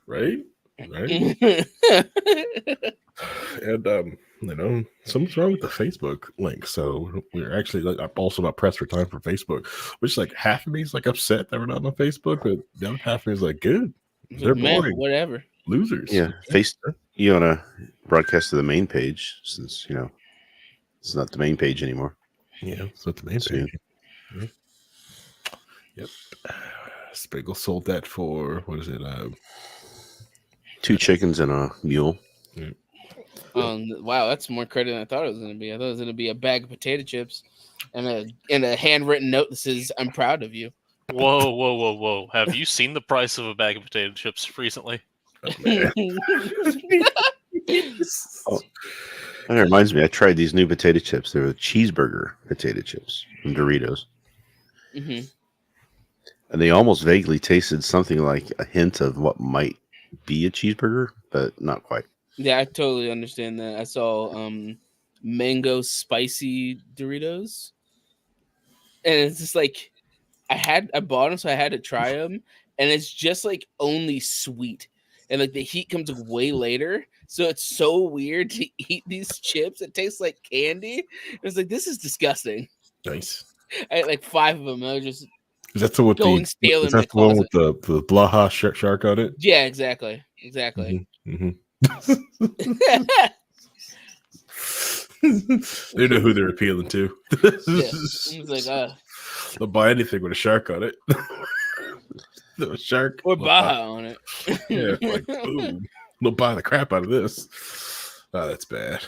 Right? And something's wrong with the Facebook link. So we're actually like, I'm also not pressed for time for Facebook, which like half of me is like upset that we're not on Facebook, but the other half of me is like, good. They're boring. Whatever. Losers. Yeah, you want to broadcast to the main page since it's not the main page anymore. Yeah, so it's the main page. Yeah. Yep. Spiggle sold that for what is it? 2 chickens and a mule. Yeah. Wow, that's more credit than I thought it was going to be. I thought it was going to be a bag of potato chips and a handwritten note that says, "I'm proud of you." Whoa. Have you seen the price of a bag of potato chips recently? Oh, that reminds me, I tried these new potato chips. They're cheeseburger potato chips from Doritos. Mm-hmm. And they almost vaguely tasted something like a hint of what might be a cheeseburger, but not quite. Yeah, I totally understand that. I saw mango spicy Doritos, and it's just like I bought them, so I had to try them, and it's just like only sweet, and like the heat comes way later, so it's so weird to eat these chips. It tastes like candy. It was like, this is disgusting. Nice. I ate like 5 of them. I was just is that the with going the stale is in my that the one closet. with the Blaha shark on it? Yeah, exactly. Mm-hmm. They know who they're appealing to. Yeah. It's like they'll buy anything with a shark on it. The shark or Baja on it. Yeah, like boom. They'll buy the crap out of this. Oh, that's bad.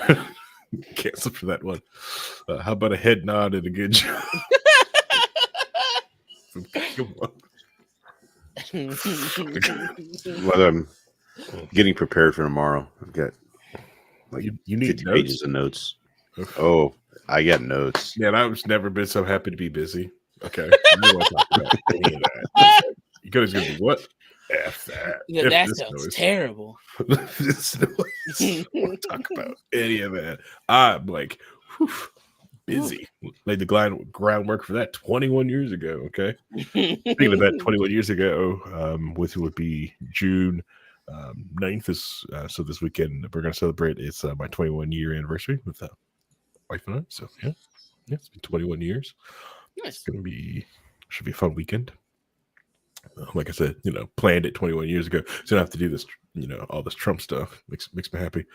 Cancel for that one. How about a head nod and a good job? Come on. Well, I'm getting prepared for tomorrow. I've got like you need 50 notes? pages of notes. Oh, I got notes. Man, I've never been so happy to be busy. Okay. I don't want to talk about any of that. You guys gonna be what? F that. Yeah, F that this sounds noise. terrible. This noise. I don't want to talk about any of that. I'm like busy. Laid the groundwork for that 21 years ago. Okay. Speaking of that, 21 years ago, which would be June 9th is so this weekend we're going to celebrate. It's my 21-year anniversary with wife and I. So yeah, it's been 21 years. Nice. It's going to should be a fun weekend. Like I said, planned it 21 years ago. So I don't have to do this, all this Trump stuff. Makes me happy.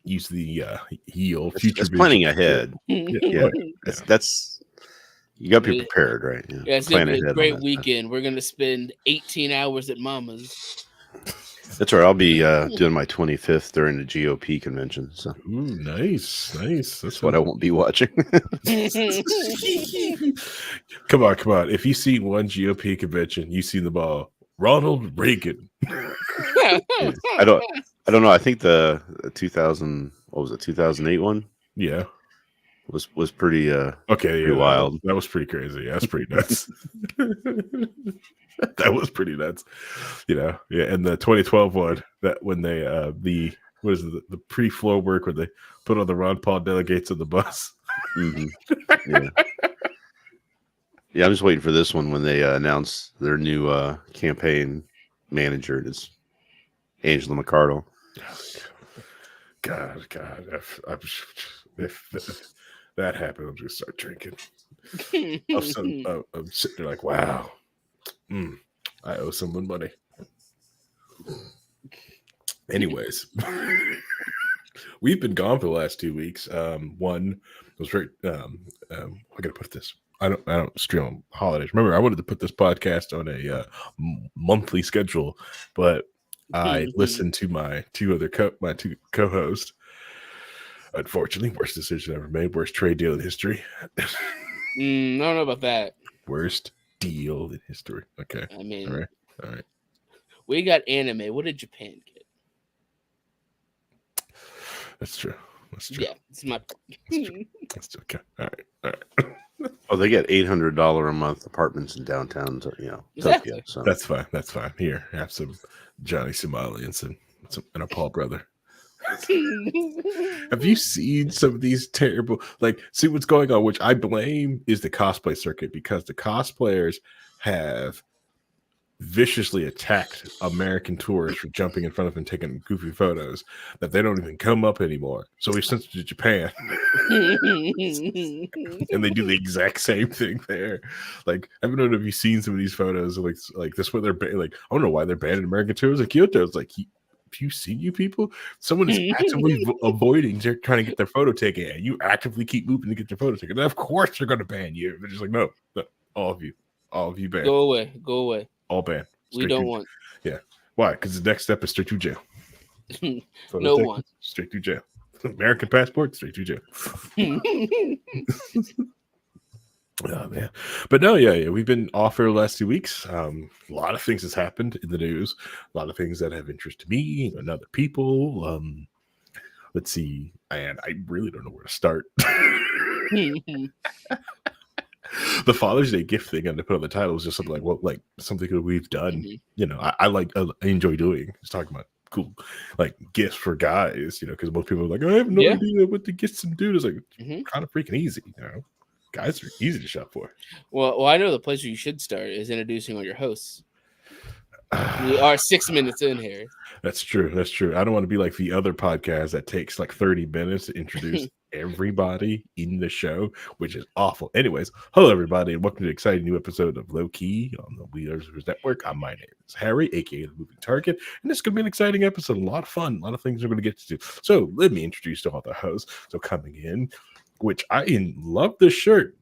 Use the heal future. That's planning ahead. Yeah. That's you got to be prepared, right? Yeah, it's going to be a great weekend. We're going to spend 18 hours at Mama's. That's right. I'll be doing my 25th during the GOP convention. So, ooh, nice. That's what I won't be watching. Come on. If you see one GOP convention, you see the ball. Ronald Reagan. I don't know. I think the 2008 one? Yeah. Was pretty pretty wild. That was pretty crazy. Yeah, that's pretty nuts. That was pretty nuts. Yeah. And the 2012 one, that when they the pre-floor work where they put all the Ron Paul delegates on the bus. Mm-hmm. Yeah, I'm just waiting for this one when they announce their new campaign manager. It's Angela McArdle. God, if that happened, I'm just start drinking. I'm sitting there like, wow, I owe someone money. Anyways, we've been gone for the last 2 weeks. One was very. I gotta put this. I don't stream on holidays. Remember, I wanted to put this podcast on a monthly schedule, but I listened to my two co-hosts. Unfortunately, worst decision ever made. Worst trade deal in history. I don't know about that. Worst deal in history. Okay. I mean, all right. We got anime. What did Japan get? That's true. Yeah, it's my. That's okay. All right. Oh, they get $800 a month apartments in downtown, exactly. Tokyo. So That's fine. Here, have some Johnny Somali and a Paul brother. Have you seen some of these terrible, like, see what's going on, which I blame is the cosplay circuit, because the cosplayers have viciously attacked American tourists for jumping in front of and taking goofy photos that they don't even come up anymore. So we sent it to Japan and they do the exact same thing there. Like, I don't know if you've seen some of these photos of like this, where they're like, I don't know why they're banning American tourists in Kyoto. It's like, if you see you people, someone is actively avoiding, they're trying to get their photo taken, and you actively keep moving to get your photo taken. And of course they're going to ban you. They're just like, no, all of you banned. Go away. All banned. We don't want. Yeah. Why? Because the next step is straight to jail. No one. Straight to jail. American passport, straight to jail. Oh man. But no, yeah. We've been off for the last 2 weeks. A lot of things has happened in the news. A lot of things that have interest to me and other people. Let's see. And I really don't know where to start. The Father's Day gift thing and to put on the title was just something like, well, like something that we've done. Mhm. You know, I enjoy doing. Just talking about cool, like gifts for guys. You know, because most people are like, I have no Yeah. idea what to get some dude. It's like Mhm. kind of freaking easy. You know, guys are easy to shop for. Well, I know the place where you should start is introducing all your hosts. We are 6 minutes in here. That's true. That's true. I don't want to be like the other podcast that takes like 30 minutes to introduce everybody in the show, which is awful. Anyways, hello everybody, and welcome to an exciting new episode of Low Key on the Wheelers Network. My name is Harry, aka the Moving Target, and this is going to be an exciting episode. A lot of fun, a lot of things we're going to get to do. So let me introduce to all the hosts. So coming in, which I love this shirt.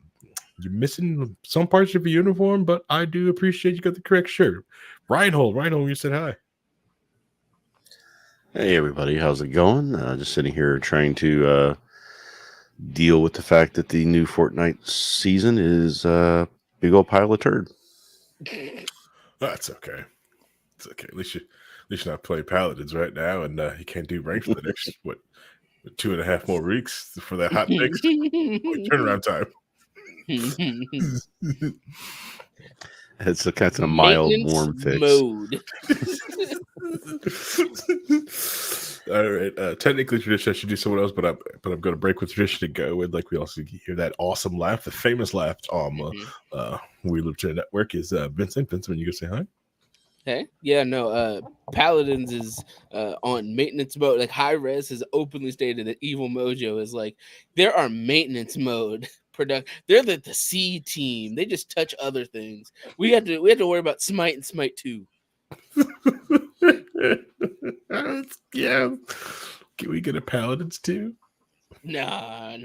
You're missing some parts of your uniform, but I do appreciate you got the correct shirt. Reinhold, you said hi. Hey everybody, how's it going? Just sitting here trying to deal with the fact that the new Fortnite season is a big old pile of turd. That's okay. It's okay. At least you're not playing Paladins right now, and you can't do rank for the next 2.5 more weeks for that hot fix turnaround time. It's a kind of a mild, Maintenance warm fix. mode. All right. Technically, tradition I should do someone else, but I'm going to break with tradition and go. And like we also hear that awesome laugh, the famous laugh on We Live to the Network is Vincent. Vincent, you go say hi. Hey, yeah, no. Paladins is on maintenance mode. Like High Res has openly stated that Evil Mojo is like there are maintenance mode product. They're the C team. They just touch other things. We have to worry about Smite and Smite 2. Yeah. Can we get a Paladins 2? Nah.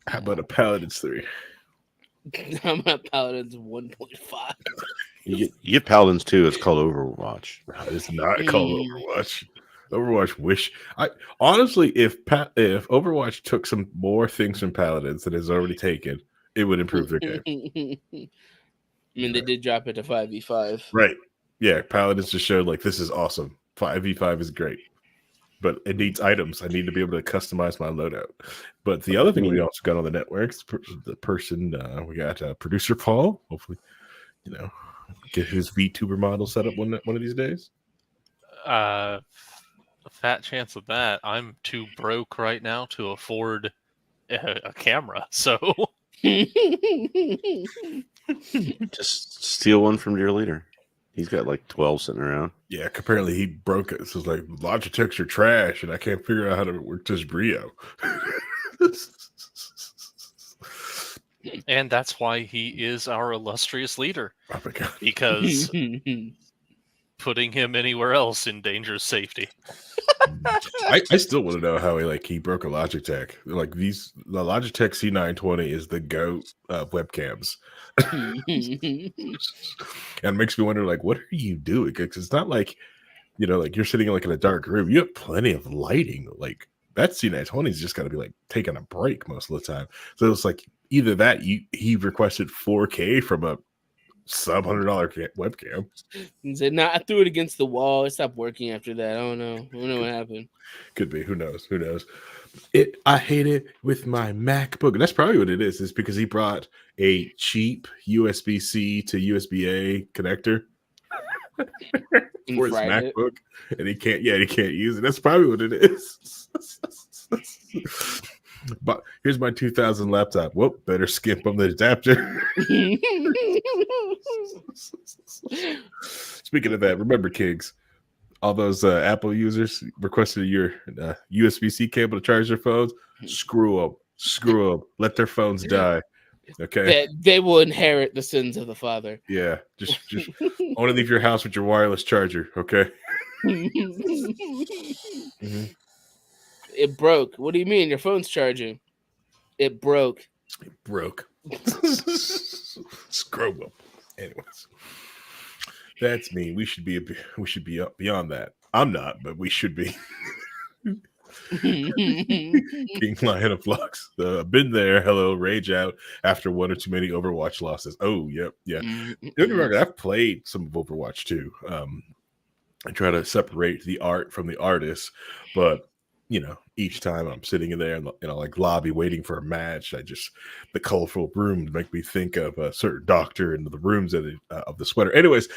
How about a Paladins 3? I'm at Paladins 1.5. You get Paladins too. It's called Overwatch. It's not called Overwatch. Overwatch honestly, if Overwatch took some more things from Paladins that has already taken, it would improve their game. I mean, they did drop it to 5v5. Right. Yeah, Paladins just showed like this is awesome. 5v5 is great. But it needs items. I need to be able to customize my loadout. But the other thing we also got on the networks, the person we got producer Paul. Hopefully, get his VTuber model set up one of these days. A fat chance of that. I'm too broke right now to afford a camera, so Just steal one from your leader. He's got like 12 sitting around. Yeah, apparently he broke it. So it's like Logitechs are trash, and I can't figure out how to work this Brio. and that's why he is our illustrious leader, Oh my god! because putting him anywhere else endangers safety. I still want to know how he broke a Logitech. Like the Logitech C920 is the GOAT webcams. And it makes me wonder, like, what are you doing? Because it's not like, like you're sitting in a dark room. You have plenty of lighting. Like that C920 is just got to be like taking a break most of the time. So it's like either that he requested 4K from a sub $100 webcam. He said, "Nah, I threw it against the wall. It stopped working after that. I don't know what happened." Could be. Who knows? I hate it with my MacBook. And that's probably what it is. Is because he brought a cheap USB-C to USB-A connector. And for his fried it. MacBook, and he can't use it. That's probably what it is. But here's my 2000 laptop. Whoop, better skip on the adapter. Speaking of that, remember, Kings, all those Apple users requested your USB-C cable to charge their phones. Screw them. Let their phones die. Okay. That they will inherit the sins of the father. Yeah. Just only leave your house with your wireless charger. Okay. Mhm. It broke. What do you mean? Your phone's charging. It broke. It broke. Screw them. Anyways, that's me. We should be up beyond that. I'm not, but we should be. King Lion of Flux. Been there. Hello, rage out after one or too many Overwatch losses. Oh, yep, yeah. Don't get me wrong, I've played some of Overwatch too. I try to separate the art from the artist, but each time I'm sitting in there in the like lobby waiting for a match, the colorful rooms make me think of a certain doctor and the rooms of the sweater. Anyways,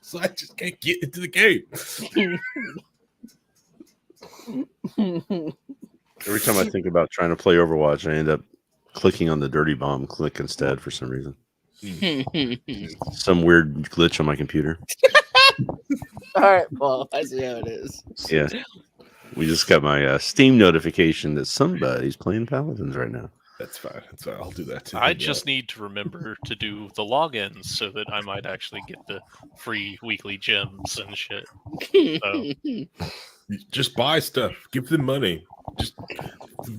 so I just can't get into the game. Every time I think about trying to play Overwatch, I end up clicking on the dirty bomb click instead for some reason. Some weird glitch on my computer. All right, Paul. I see how it is. Yeah. We just got my Steam notification that somebody's playing Paladins right now. That's fine. I'll do that too. I just need to remember to do the logins so that I might actually get the free weekly gems and shit. So. Just buy stuff. Give them money. Just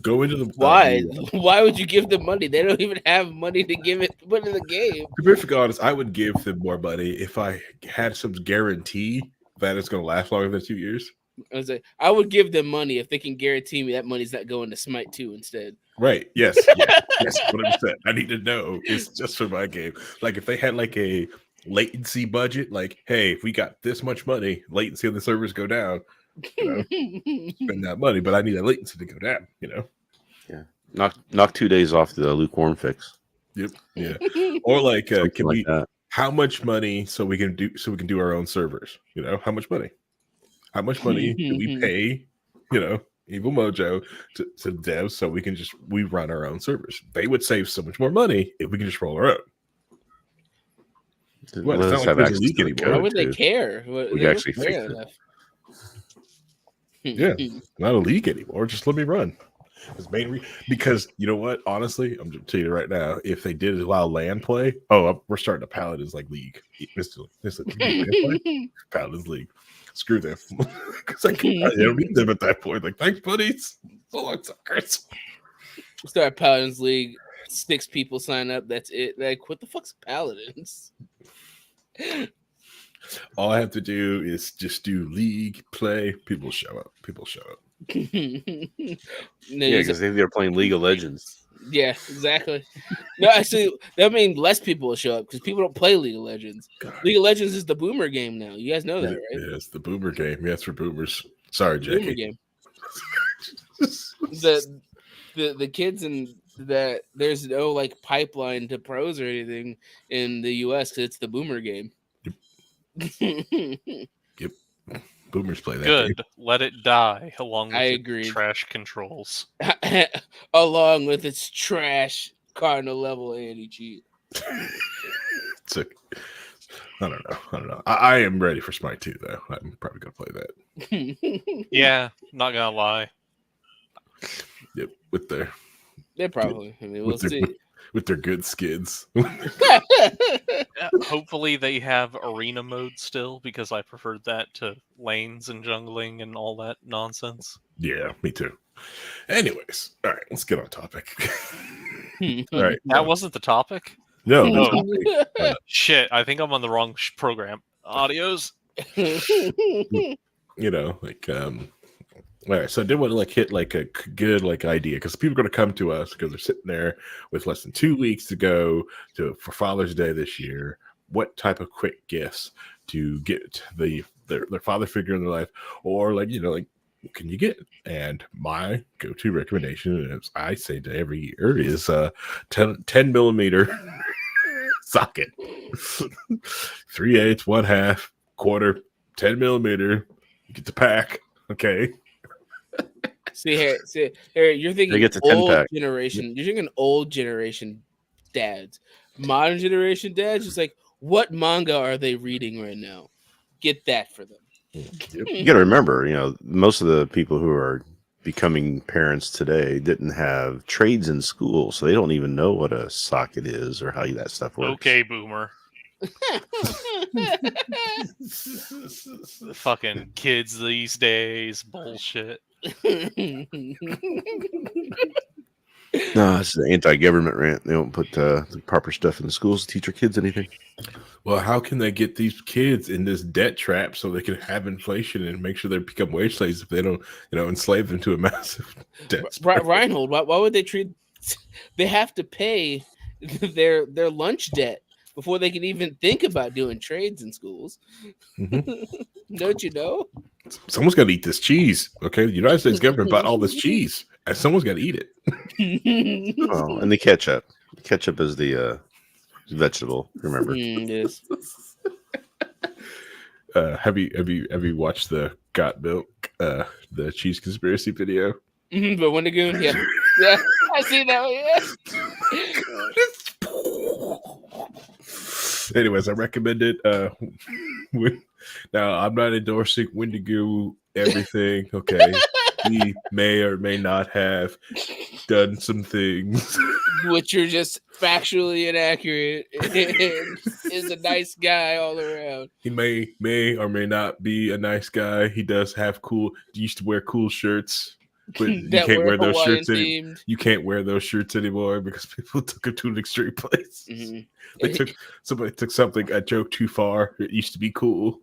go into the. Why? Why would you give them money? They don't even have money to put in the game. To be perfectly honest, I would give them more money if I had some guarantee that it's going to last longer than 2 years. I would give them money if they can guarantee me that money's not going to Smite 2 instead. Right. Yes. Yes. 100%. I need to know. It's just for my game. Like if they had like a latency budget, like, hey, if we got this much money, latency on the servers go down. Spend that money, but I need that latency to go down. Yeah. Knock 2 days off the lukewarm fix. Yep. Yeah. Or like, can we? That. How much money so we can do our own servers? How much money? How much money do we pay? Evil Mojo to devs so we run our own servers. They would save so much more money if we can just roll our own. What? It's not like there's a league anymore. Why would they care? We can actually fix it. Yeah, not a league anymore. Just let me run. Because you know what? Honestly, I'm just telling you right now, if they did allow LAN play, we're starting a Paladins like league. This Paladins league. Screw them. Because I don't need them at that point. Like, thanks, buddies. So long, suckers. Start Paladins League. 6 people sign up. That's it. Like, what the fuck's Paladins? All I have to do is just do league play. People show up. Yeah, because they're playing League of Legends. Yeah, exactly. No, actually, that means less people will show up because people don't play League of Legends. God. League of Legends is the boomer game now. You guys know that, right? Yeah, it's the boomer game. Yeah, it's for boomers. Sorry, Jackie. Boomer game. the kids and that there's no like pipeline to pros or anything in the US because it's the boomer game. Yep. Boomers play that. Good. Game. Let it die along with its trash controls. Along with its trash Cardinal level anti-cheat. I don't know. I am ready for Smite 2 though. I'm probably gonna play that. Yeah, not gonna lie. Yep, with their probably. I mean, we'll see. With their good skids. Hopefully they have arena mode still because I preferred that to lanes and jungling and all that nonsense. Yeah, me too. Anyways, all right, let's get on topic. All right, that wasn't the topic. No. Shit, I think I'm on the wrong program. Audios. All right, so I did want to hit a good idea because people are going to come to us because they're sitting there with less than 2 weeks to go for Father's Day this year. What type of quick gifts to get their father figure in their life, or what can you get? And my go-to recommendation, as I say to every year, is 10 millimeter socket. 3/8, 1/2, quarter, 10 millimeter. You get the pack. Okay. See here, you're thinking get the 10 old pack. generation. You're thinking old generation dads. Modern generation dads, just like, what manga are they reading right now? Get that for them. You got to remember, most of the people who are becoming parents today didn't have trades in school, so they don't even know what a socket is or how that stuff works. Okay, boomer. Fucking kids these days, bullshit. No, it's an anti-government rant. They don't put the proper stuff in the schools to teach our kids anything. Well, how can they get these kids in this debt trap so they can have inflation and make sure they become wage slaves if they don't, enslave them to a massive debt? Reinhold, why would they treat? They have to pay their lunch debt before they can even think about doing trades in schools. Don't you know? Someone's got to eat this cheese. Okay, the United States government bought all this cheese, and someone's got to eat it. Oh, and the ketchup. Ketchup is the vegetable. Remember? Yes. Have you watched the Got Milk, the cheese conspiracy video? But Wendigoon, yeah, I see that one. Yeah. Anyways, I recommend it. Now, I'm not endorsing Wendigo everything. Okay, he may or may not have done some things which are just factually inaccurate. And is a nice guy all around. He may or may not be a nice guy. He does have he used to wear cool shirts, but you can't wear those shirts anymore. You can't wear those shirts anymore because people took him to an extreme place. Mm-hmm. Somebody took a joke too far. It used to be cool.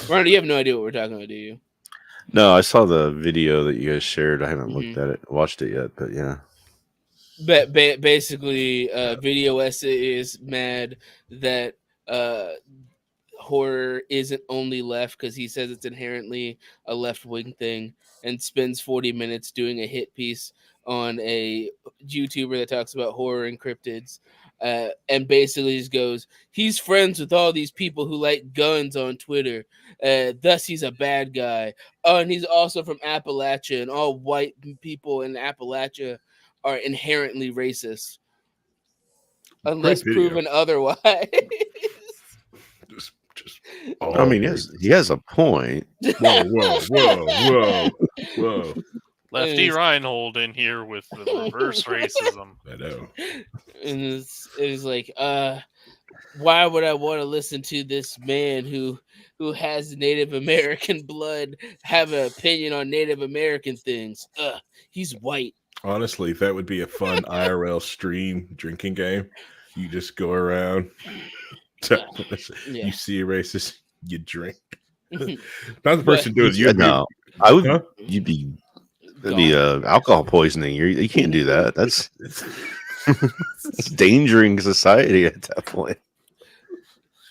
Ron, you have no idea what we're talking about, do you? No, I saw the video that you guys shared. I haven't looked at it, watched it yet, but yeah. But basically, Video Essay is mad that horror isn't only left because he says it's inherently a left-wing thing, and spends 40 minutes doing a hit piece on a YouTuber that talks about horror and cryptids. And basically just goes, he's friends with all these people who like guns on Twitter. Thus, he's a bad guy. Oh, and he's also from Appalachia, and all white people in Appalachia are inherently racist. Unless proven otherwise. I mean, he has a point. Whoa. Lefty Reinhold in here with the reverse racism. I know. And it's like, why would I want to listen to this man who has Native American blood have an opinion on Native American things? He's white. Honestly, that would be a fun IRL stream drinking game. You just go around. You see a racist, you drink. Not the person doing it. No, I would. Huh? You'd be. That'd be alcohol poisoning. You can't do that. That's it's endangering society at that point.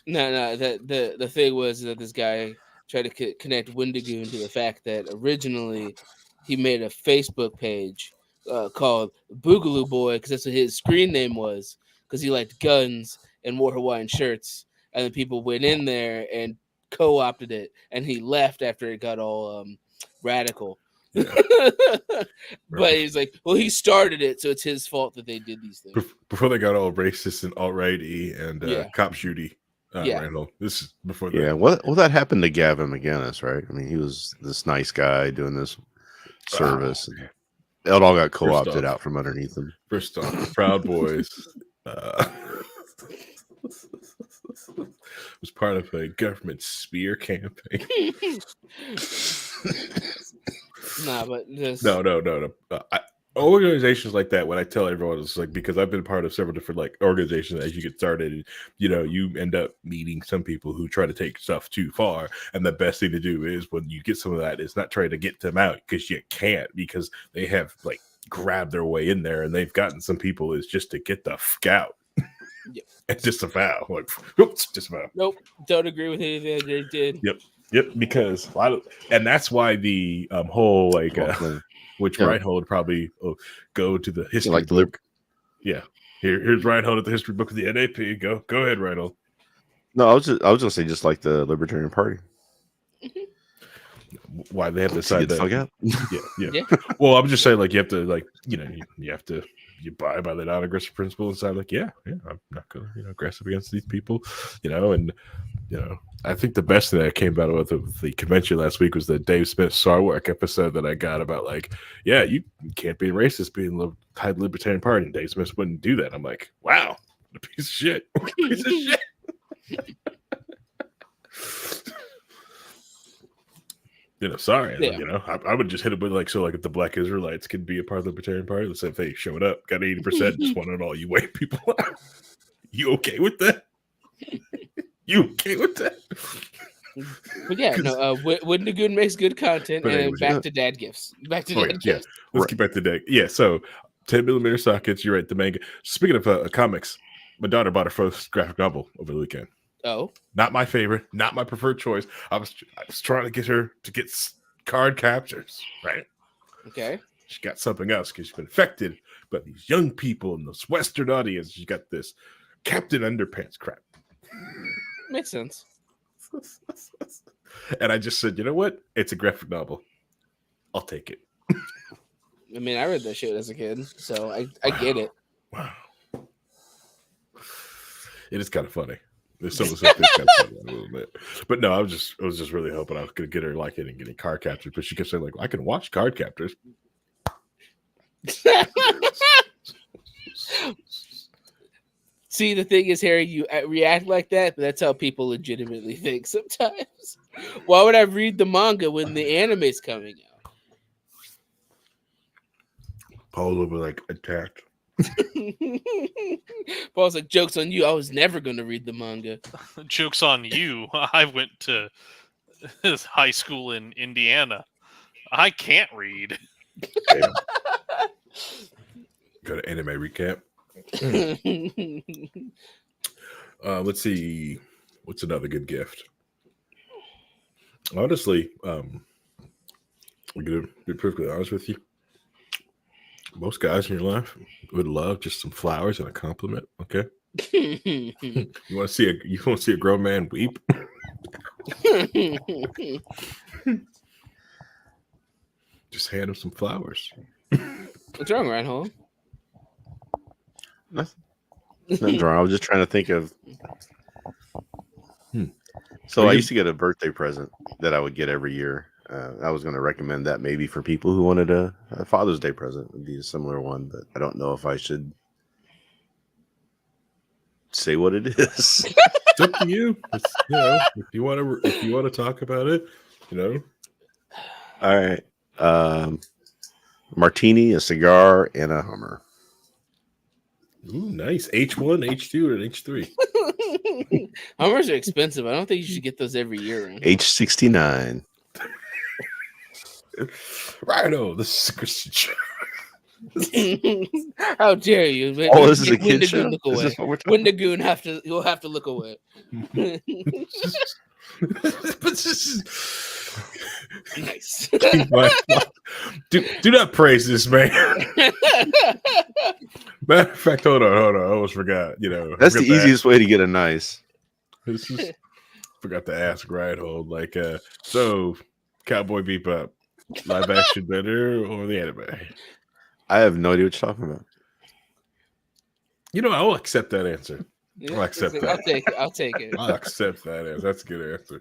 No. The thing was that this guy tried to connect Wendigoon to the fact that originally he made a Facebook page called Boogaloo Boy because that's what his screen name was, because he liked guns and wore Hawaiian shirts, and then people went in there and co-opted it, and he left after it got all radical. Yeah. But he's like, well, he started it, so it's his fault that they did these things. Before they got all racist and alt-righty and cop shooty, Randall. This is before that. Yeah, well, that happened to Gavin McInnes, right? I mean, he was this nice guy doing this service. And it all got co-opted out from underneath him. First off, Proud Boys was part of a government spear campaign. Nah, but this... No. Organizations like that, when I tell everyone, it's like, because I've been part of several different organizations as you get started, you end up meeting some people who try to take stuff too far, and the best thing to do is when you get some of that is not try to get them out, because you can't, because they have grabbed their way in there, and they've gotten some people is just to get the fuck out. Yep. It's just a vow. Just a vow. Nope, don't agree with anything they did. Yep, because and that's why the whole which Reinhold probably go to the history book. Yeah. Here's Reinhold at the history book of the NAP. Go ahead, Reinhold. No, I was gonna say just like the Libertarian Party. Why they have to To decide get the fuck that? out. Yeah. Yeah. Well, I'm just saying, like, you have to, like, you have to buy by the non-aggressive principle and decide, like, yeah, I'm not gonna, aggressive against these people, and I think the best thing that came out of the convention last week was the Dave Smith Sarwark episode that I got about, like, yeah, you can't be racist being tied to the Libertarian Party, and Dave Smith wouldn't do that. I'm like, wow, what a piece of shit. What a piece of shit. Sorry. Yeah. I would just hit it with like if the Black Israelites could be a part of the Libertarian Party, let's say if they showed up, got 80%, just wanted all you white people out. You okay with that? You okay with that? But yeah, no. Windagoon makes good content, But and anyways, back to dad gifts. Back to dad yeah. gifts. Let's keep back to that. Yeah. So 10mm sockets. You're right. The manga. Speaking of comics, my daughter bought her first graphic novel over the weekend. Oh, Not my favorite, not my preferred choice. I was trying to get her to get card captures, right? okay. She got something else because she's been affected by these young people in this Western audience. She got this Captain Underpants crap. Makes sense. And I just said, you know what? It's a graphic novel. I'll take it. I mean, I read that shit as a kid, so I get it. Wow. It is kind of funny. There's some of the stuff that's kind of funny a little bit. But no, I was just really hoping I was going to get her like it and getting card captures. But she kept saying, like, I can watch card captors. See, the thing is, Harry, you react like that, but that's how people legitimately think sometimes. Why would I read the manga when the anime's coming out? Paul will be like attacked. Paul's like, joke's on you. I was never going to read the manga. Joke's on you. I went to high school in Indiana. I can't read. Go to anime recap. Let's see. What's another good gift? Honestly, I'm gonna be perfectly honest with you. Most guys in your life would love just some flowers and a compliment. Okay, you want to see a grown man weep? Just hand him some flowers. What's wrong, Reinhold? Nothing's wrong. I was just trying to think of. So Well, I you- used to get a birthday present that I would get every year. I was going to recommend that maybe for people who wanted a Father's Day present. Would be a similar one, but I don't know if I should say what it is. It's up to you. It's, if you want to talk about it, All right. Martini, a cigar, and a Hummer. Ooh, nice. H1, H2, and H3. Hummers are expensive. I don't think you should get those every year. Reinhold. H69. Rhino, this is Christian show. How dare you? Oh, this is a kid Windagoon show? Look Is away. this what we're talking Windagoon you'll have to look away. Nice. do not praise this man. Matter of fact, hold on. I almost forgot. That's the forgot to easiest way to get a nice. This is forgot to ask Reinhold. Like, so Cowboy Bebop, live action better or the anime? I have no idea what you're talking about. I will accept that answer. I'll accept that. I'll take it. I'll accept that answer. That's a good answer.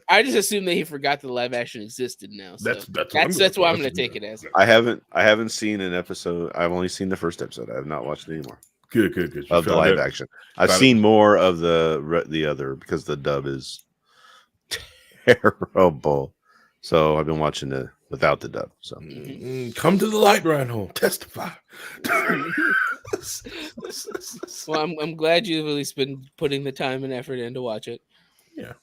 I just assumed that he forgot the live action existed now. So That's why I'm going to take it as. I haven't seen an episode. I've only seen the first episode. I have not watched it anymore Good. of the live action. I've seen more of the other because the dub is terrible. So I've been watching it without the dub. So Come to the light, Reinhold. Testify. Well, I'm glad you've at least been putting the time and effort in to watch it. Yeah.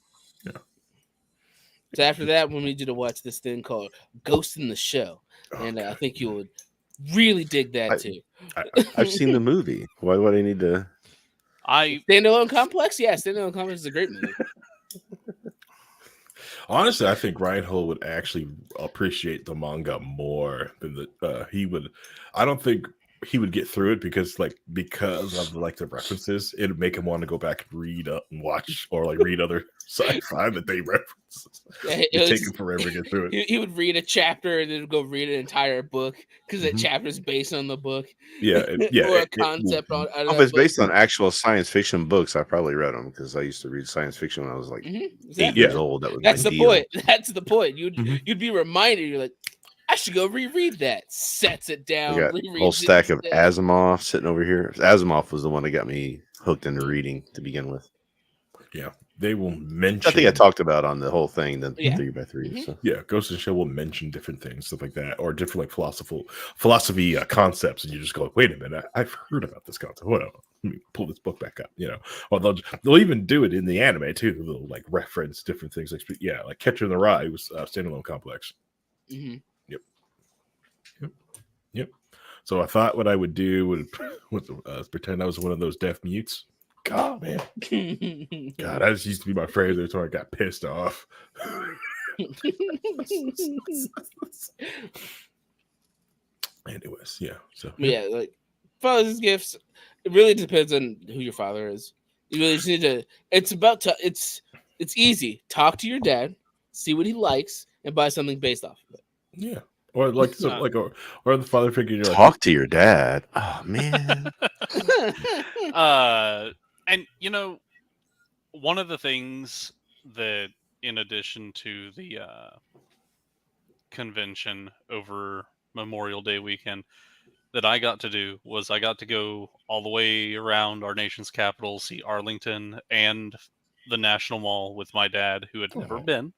So after that, we need you to watch this thing called Ghost in the Shell, and I think you would really dig that too. I've seen the movie. Why would I need to? Standalone Complex, yeah, Standalone Complex is a great movie. Honestly, I think Reinhold would actually appreciate the manga more than he would. I don't think he would get through it because of like the references, it'd make him want to go back and read up and watch or like read other sci-fi that they reference. Yeah, It'd take him forever to get through it. He would read a chapter and then go read an entire book because the Mhm. chapter is based on the book. Yeah, yeah. or a concept on. out of If that it's book. based on actual science fiction books, I probably read them because I used to read science fiction when I was like Mhm, 8 exactly. years old. That was That's my the deal. point. That's the point. Mhm. You'd be reminded. You're like, I should go reread that. Sets it I down. got a rereads whole it stack of instead. Asimov sitting over here. Asimov was the one that got me hooked into reading to begin with. Yeah, they will mention. I think I talked about on the whole thing, the Yeah. 3x3. Mhm. So. Yeah, Ghost in the Shell will mention different things, stuff like that, or different like philosophy concepts, and you just go, like, "Wait a minute, I've heard about this concept. Hold on, let me pull this book back up." Or they'll even do it in the anime too. They'll like reference different things, like Catcher in the Rye was standalone complex. Mhm. Yep. So I thought what I would do was pretend I was one of those deaf mutes. God, man, God, that just used to be my phrase every time I got pissed off. Anyways, yeah. So Yeah, like father's gifts. It really depends on who your father is. You really just need to. It's about to. It's easy. Talk to your dad, see what he likes, and buy something based off of it. yeah, or like some or the father figure. You're like, Talk to your dad. Oh man. And one of the things that, in addition to the convention over Memorial Day weekend, that I got to do was I got to go all the way around our nation's capital, see Arlington and the National Mall with my dad, who had never Oh. been.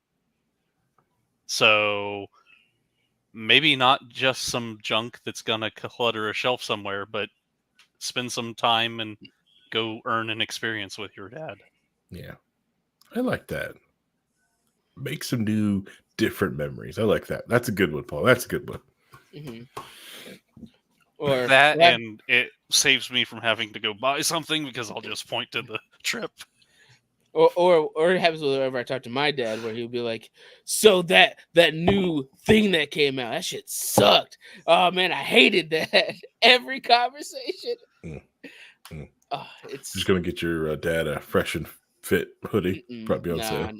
So maybe not just some junk that's gonna clutter a shelf somewhere, but spend some time and go earn an experience with your dad. yeah, I like that. Make some new, different memories. I like that. That's a good one, Paul. That's a good one. Mhm. Or That, and it saves me from having to go buy something because I'll just point to the trip. or it happens whenever I talk to my dad, where he'll be like, "So that new thing that came out, that shit sucked. Oh man, I hated that." Every conversation. Oh, it's Just gonna get your dad a fresh and fit hoodie. Probably on sale.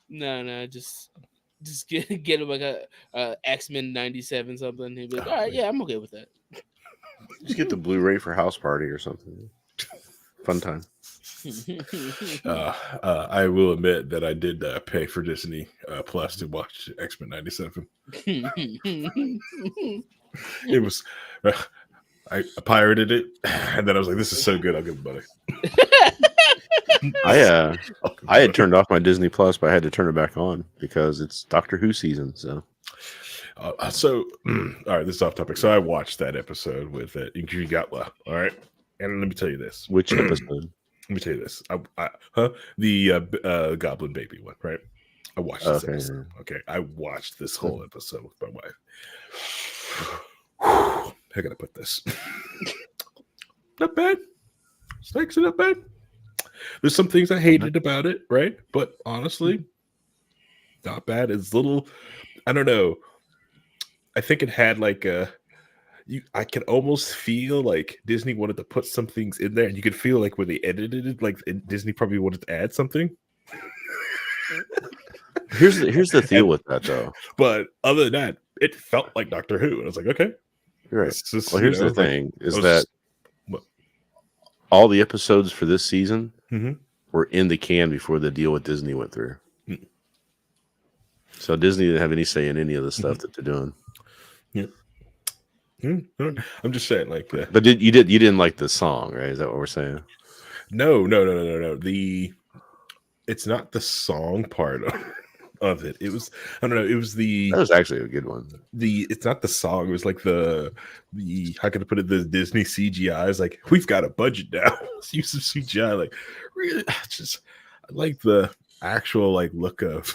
No. Just get him like a X-Men 97 something. He'd be like, Oh, all right, man. yeah, I'm okay with that. Just get the Blu-ray for house party or something. Fun time. I will admit that I did pay for Disney Plus to watch X-Men 97. It was I pirated it, and then I was like, "This is so good, I'll give it money." I had turned off my Disney Plus, but I had to turn it back on because it's Doctor Who season. So all right, this is off topic. So I watched that episode with Ingrid Gatwa. All right, and let me tell you this. which episode? Let me tell you this. The Goblin Baby one, right? I watched this Okay. episode. Okay, I watched this whole episode with my wife. How can I put this? Not bad. Snakes are not bad. There's some things I hated about it, right? But honestly, not bad. It's little. I don't know. I think it had like a. I can almost feel like Disney wanted to put some things in there, and you could feel like when they edited it, like Disney probably wanted to add something. Here's the deal with that though. But other than that, it felt like Doctor Who, and I was like, okay, You're right. this is, Well, here's the like, thing: is I was that just- what? all the episodes for this season Mhm. were in the can before the deal with Disney went through. Mm. So Disney didn't have any say in any of the stuff that they're doing. I'm just saying, like, But you didn't like the song, right? Is that what we're saying? no. It's not the song part of it. It was, I don't know. It was the That was actually a good one. it's not the song. It was like the how can I put it? The Disney CGI is like, we've got a budget now. Let's use some CGI. Like, really, I like the actual like look of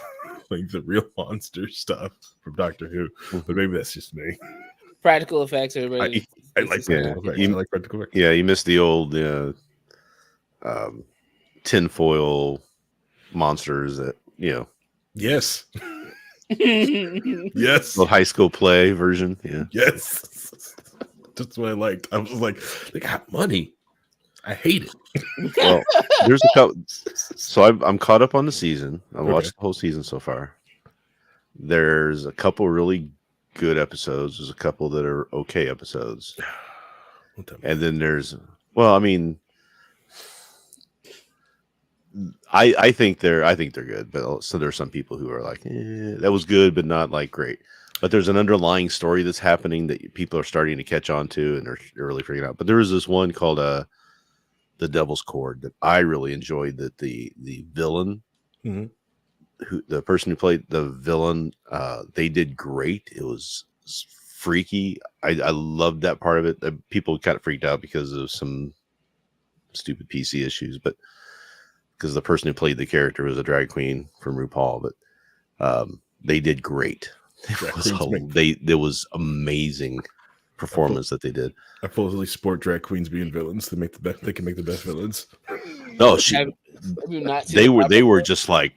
like the real monster stuff from Doctor Who. But maybe that's just me. Practical effects, everybody. I like practical effects. I like practical effects. Yeah, you missed the old tinfoil monsters that Yes. Yes. The high school play version. Yeah. Yes. That's what I liked. I was like, they got money. I hate it. Well, there's a couple. So I'm caught up on the season. I've watched Okay. the whole season so far. There's a couple really good episodes. There's a couple that are okay episodes. And then there's, well, I mean, I think they're good, but so there's some people who are like, that was good, but not like great. But there's an underlying story that's happening that people are starting to catch on to, and they're really figuring out. But there was this one called The Devil's Cord that I really enjoyed. That the villain, Mhm. the person who played the villain, they did great. It was freaky. I loved that part of it. People kind of freaked out because of some stupid PC issues, but because the person who played the character was a drag queen from RuPaul, but they did great. There was amazing performance that they did. I fully support drag queens being villains. They make the best. They can make the best villains. No, Have you not seen they were Papa? just like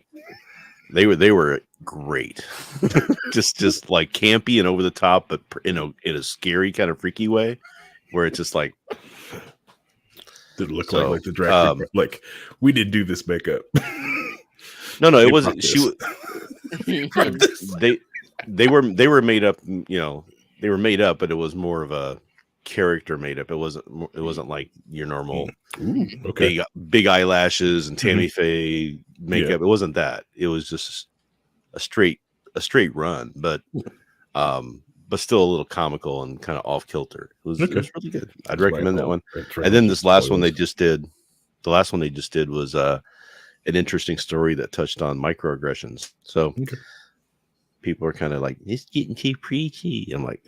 they were great. just like campy and over the top, but in a scary kind of freaky way, where it's just like Did it look So, like the drag queen? Like we didn't do this makeup. no, it They wasn't. brought this. They were made up. You know, they were made up, but it was more of a character made up. It wasn't like your normal Ooh, okay. big eyelashes and Tammy Faye makeup. Yeah. It wasn't that. It was just a straight run, but still a little comical and kind of off kilter. It was really good. I'd recommend that one. And then this last one they just did. The last one they just did was an interesting story that touched on microaggressions. So people are kind of like, it's getting too preachy. I'm like,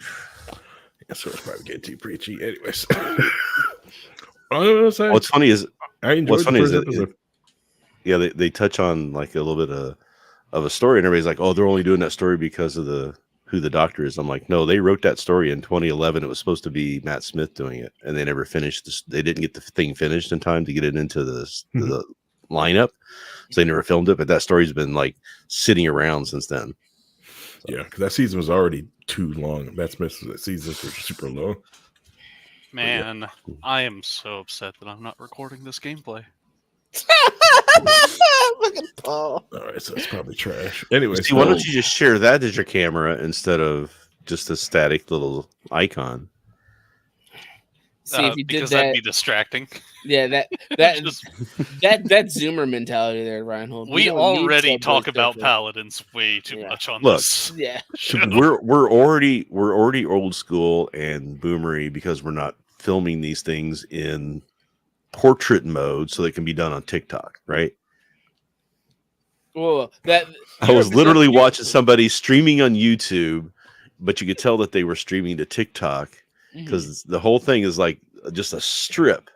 so it's probably getting too preachy. Anyways, what's funny is I enjoyed what's funny is the that first episode. they touch on like a little bit of a story, and everybody's like, oh, they're only doing that story because of who the doctor is. I'm like, no, they wrote that story in 2011. It was supposed to be Matt Smith doing it, and they never finished this. They didn't get the thing finished in time to get it into the lineup, so they never filmed it. But that story's been like sitting around since then. So. Yeah, because that season was already too long. Matt Smith's seasons were super long. Man, I am so upset that I'm not recording this gameplay. Look at Paul. All right, so it's probably trash. Anyway, why don't you just share that as your camera instead of just a static little icon? See if you did because that. that'd be distracting. Yeah, that that zoomer mentality there, Reinhold. We don't need already Subway talk about stuff. paladins way too Yeah. much on Look. this. Yeah. we're already old school and boomery because we're not filming these things in portrait mode so they can be done on TikTok, right? Well, I was literally watching somebody streaming on YouTube, but you could tell that they were streaming to TikTok because the whole thing is like just a strip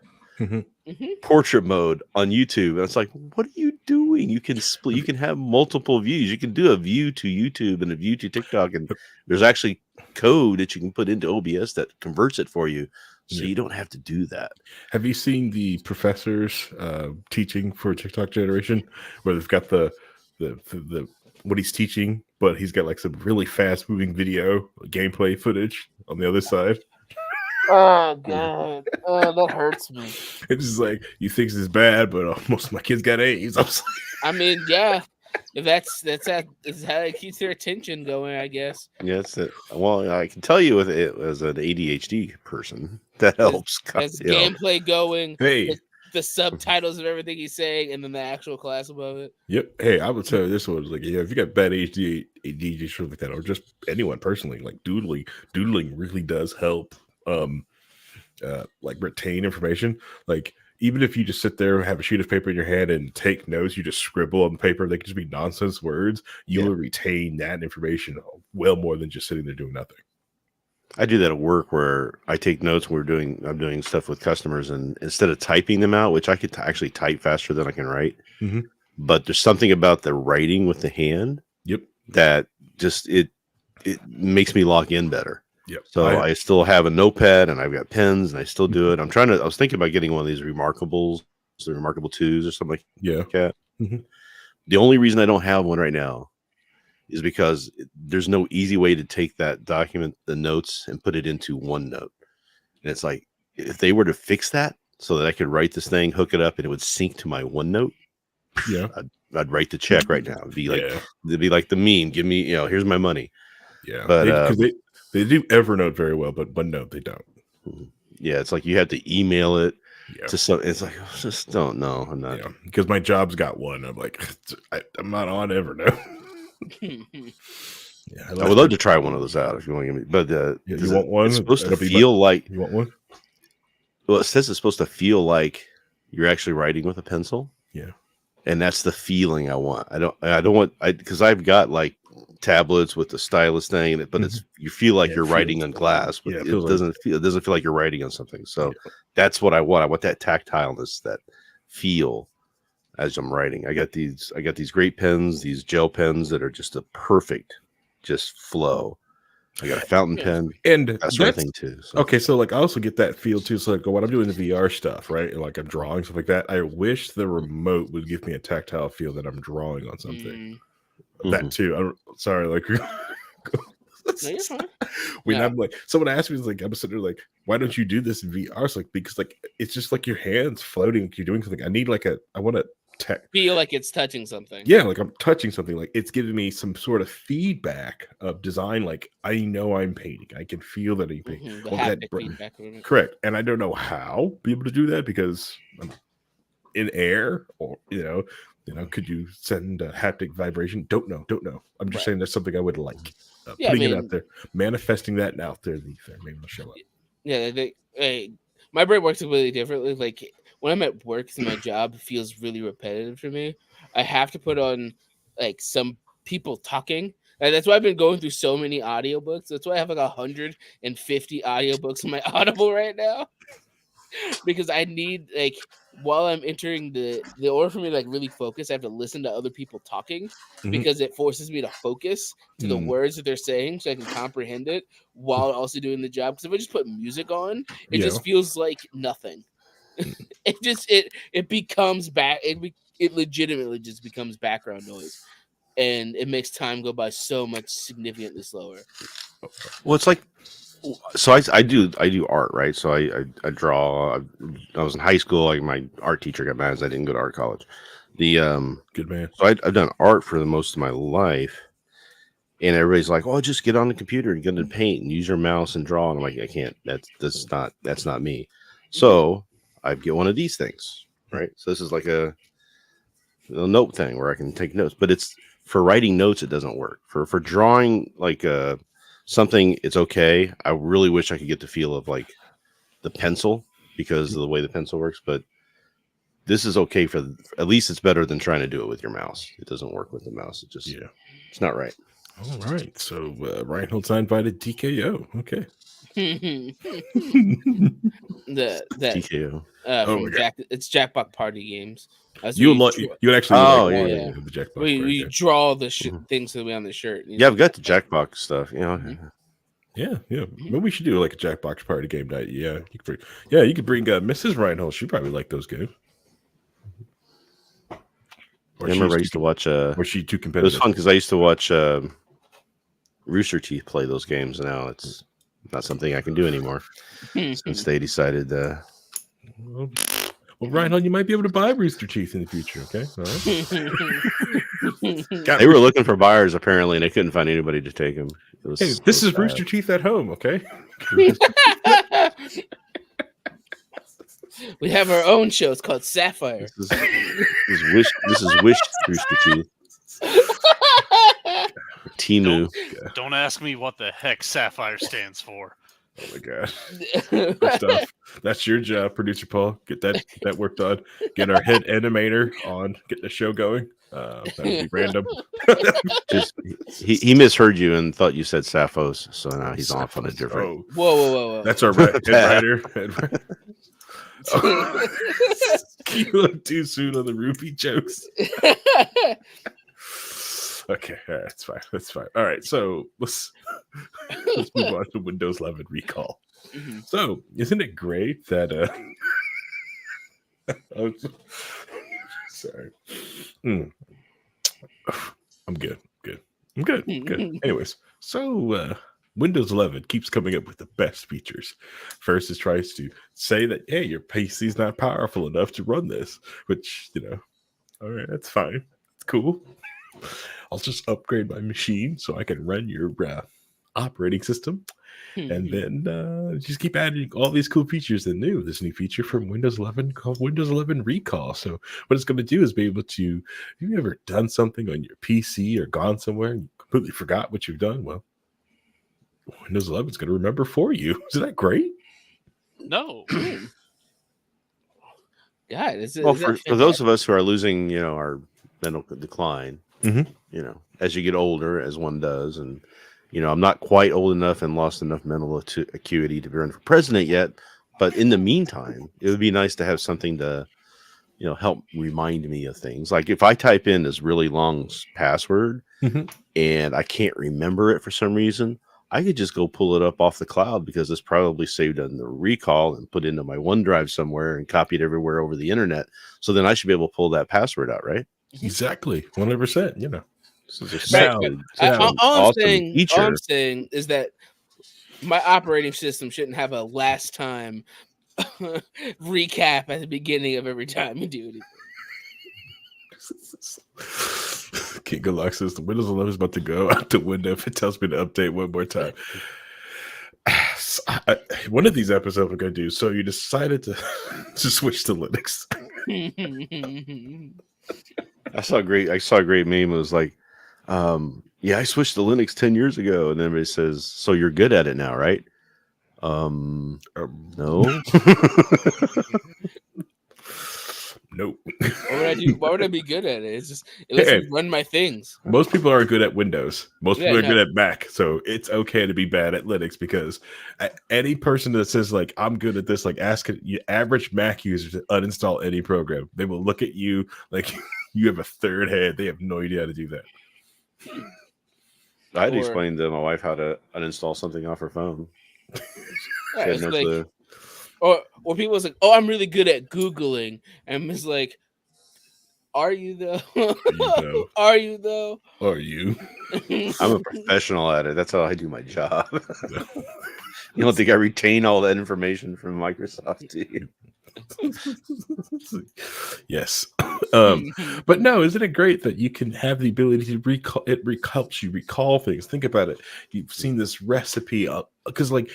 portrait mode on YouTube. And it's like, what are you doing? You can split, you can have multiple views. You can do a view to YouTube and a view to TikTok. And there's actually code that you can put into OBS that converts it for you. So you don't have to do that. Have you seen the professors teaching for TikTok generation where they've got the what he's teaching, but he's got like some really fast moving video gameplay footage on the other side? Oh god, that hurts me. It's just like, you think this is bad, but most of my kids got A's. I'm like, I mean, yeah, if that's how it keeps their attention going, I guess. Yeah, that's it. Well, I can tell you with it as an ADHD person, that helps. That's gameplay going. hey, The subtitles of everything he's saying, and then the actual class above it. yep. Hey, I would tell you this one was like, yeah, if you got bad ADHD, something like that, or just anyone personally, like doodling really does help. Like retain information. Like even if you just sit there and have a sheet of paper in your hand and take notes, you just scribble on the paper. They can just be nonsense words. You will retain that information well more than just sitting there doing nothing. I do that at work where I take notes. I'm doing stuff with customers, and instead of typing them out, which I could actually type faster than I can write, but there's something about the writing with the hand, that just it makes me lock in better. Yep. So I still have a notepad and I've got pens and I still do it. I was thinking about getting one of these Remarkables, the Remarkable 2s or something like that. The only reason I don't have one right now is because there's no easy way to take that document, the notes, and put it into OneNote. And it's like, if they were to fix that so that I could write this thing, hook it up, and it would sync to my OneNote, Yeah. I'd write the check right now. It'd be like, Yeah. it'd be like the meme. Give me, here's my money. Yeah. But Because they do Evernote very well, but OneNote they don't. yeah, it's like you have to email it Yeah. to some. It's like, I just don't know. I'm not. Yeah. Because my job's got one. I'm like, I'm not on Evernote. Yeah. I would love to try one of those out if you want to give me. But you want one? It's supposed to That'll be feel like. You want one? Well, it says it's supposed to feel like you're actually writing with a pencil. Yeah. And that's the feeling I want. I don't want because I've got like tablets with the stylus thing, but it's you feel like you're writing on glass, but it doesn't feel like you're writing on something. So that's what I want. I want that tactileness, that feel as I'm writing. I got these great pens, these gel pens that are just a perfect just flow. I got a fountain pen and that sort of thing too. So. Okay, so like I also get that feel too. So like when I'm doing the VR stuff, right? And like I'm drawing stuff like that. I wish the remote would give me a tactile feel that I'm drawing on something. That too. Sorry, like No, you're fine. when I'm like, someone asked me, like, I'm sitting there like, why don't you do this in VR? It's like because like it's just like your hands floating. You're doing something. I need like I want to feel like it's touching something. Yeah, like I'm touching something. Like it's giving me some sort of feedback of design. Like I know I'm painting. I can feel that I'm painting. Feedback. Correct. And I don't know how be able to do that because I'm in air, or could you send a haptic vibration? Don't know. I'm just saying that's something I would like. Putting it out there, manifesting that out there. Maybe it'll show up. Yeah, my brain works completely differently. Like when I'm at work, my job feels really repetitive for me. I have to put on like some people talking. And that's why I've been going through so many audiobooks. That's why I have like 150 audiobooks on my Audible right now. Because I need, like, while I'm entering the order for me to like really focus, I have to listen to other people talking because it forces me to focus to the words that they're saying so I can comprehend it while also doing the job. Because if I just put music on, it just feels like nothing. It becomes it legitimately just becomes background noise, and it makes time go by so much significantly slower. Well, it's like, so I do art, right? So I draw. I was in high school. Like my art teacher got mad as I didn't go to art college. Good man. So I've done art for the most of my life, and everybody's like, "Oh, just get on the computer and get into Paint and use your mouse and draw." And I'm like, I can't. That's not me. So I get one of these things, right? So this is like a note thing where I can take notes, but it's for writing notes. It doesn't work for drawing like something. It's okay. I really wish I could get the feel of like the pencil because of the way the pencil works, but this is okay for at least it's better than trying to do it with your mouse. It doesn't work with the mouse. It's not right. All right. So Ryan Holtz invited TKO. Okay. TKO. It's Jackbox Party Games. You actually the Jackbox. We draw the things that we on the shirt. Yeah, I've got the Jackbox stuff. Yeah. Maybe we should do like a Jackbox Party game night. Yeah, you could bring Mrs. Reinhold. She probably like those games. I remember I used to watch. Was she too it competitive? was fun because I used to watch Rooster Teeth play those games. And now it's not something I can do anymore since they decided. Well, Reinhold, you might be able to buy Rooster Teeth in the future. Okay, all right. They were looking for buyers apparently, and they couldn't find anybody to take them. This is Rooster Teeth at home. Okay. We have our own show. It's called Sapphire. This is Wish Rooster Teeth. Timu. Don't ask me what the heck Sapphire stands for. Oh my god. First off, that's your job, producer Paul. Get that worked on. Get our head animator on. Get the show going. That would be random. He misheard you and thought you said Sapphos, so now he's off on a different. Whoa! That's our head writer. You look too soon on the Rupee jokes. Okay, all right, that's fine. All right, so let's move on to Windows 11 recall. So, isn't it great that sorry. I'm good. I'm good. Good. Anyways, so Windows 11 keeps coming up with the best features. First, it tries to say that, hey, your PC's not powerful enough to run this, which, all right, that's fine. It's cool. I'll just upgrade my machine so I can run your operating system. And then just keep adding all these cool features. And this new feature from Windows 11 called Windows 11 Recall. So what it's going to do is be able to, have you ever done something on your PC or gone somewhere and you completely forgot what you've done? Well, Windows 11 is going to remember for you. Isn't that great? No. Yeah. Well, for those of us who are losing, our mental decline, Mhm. As you get older, as one does, and I'm not quite old enough and lost enough mental acuity to be run for president yet, but in the meantime, it would be nice to have something to, help remind me of things. Like if I type in this really long password Mhm. and I can't remember it for some reason, I could just go pull it up off the cloud because it's probably saved on the recall and put into my OneDrive somewhere and copied everywhere over the internet. So then I should be able to pull that password out, right? Exactly. 100%. This is a Right, solid, all awesome I'm feature. saying is that my operating system shouldn't have a last time recap at the beginning of every time you do anything. King Galak says the Windows 11 is about to go out the window if it tells me to update one more time. One of these episodes we're going to do. So you decided to switch to Linux. I saw a great meme. It was like, yeah, I switched to Linux 10 years ago. And then everybody says, so you're good at it now, right? No. Nope. What would I do? Why would I be good at it? It's just it lets me run my things. Most people are good at Windows. Most people are no. good at Mac. So it's okay to be bad at Linux because any person that says like I'm good at this, like ask your average Mac user to uninstall any program. They will look at you like you have a third head. They have no idea how to do that. I had to explain to my wife how to uninstall something off her phone. Yeah, it's like, or people was like, "Oh, I'm really good at Googling," and it's like, "Are you though? Are you though? Are you?" I'm a professional at it. That's how I do my job. You don't think I retain all that information from Microsoft, do you? Yes. But no, isn't it great that you can have the ability to recall? It helps you recall things. Think about it. You've seen this recipe because like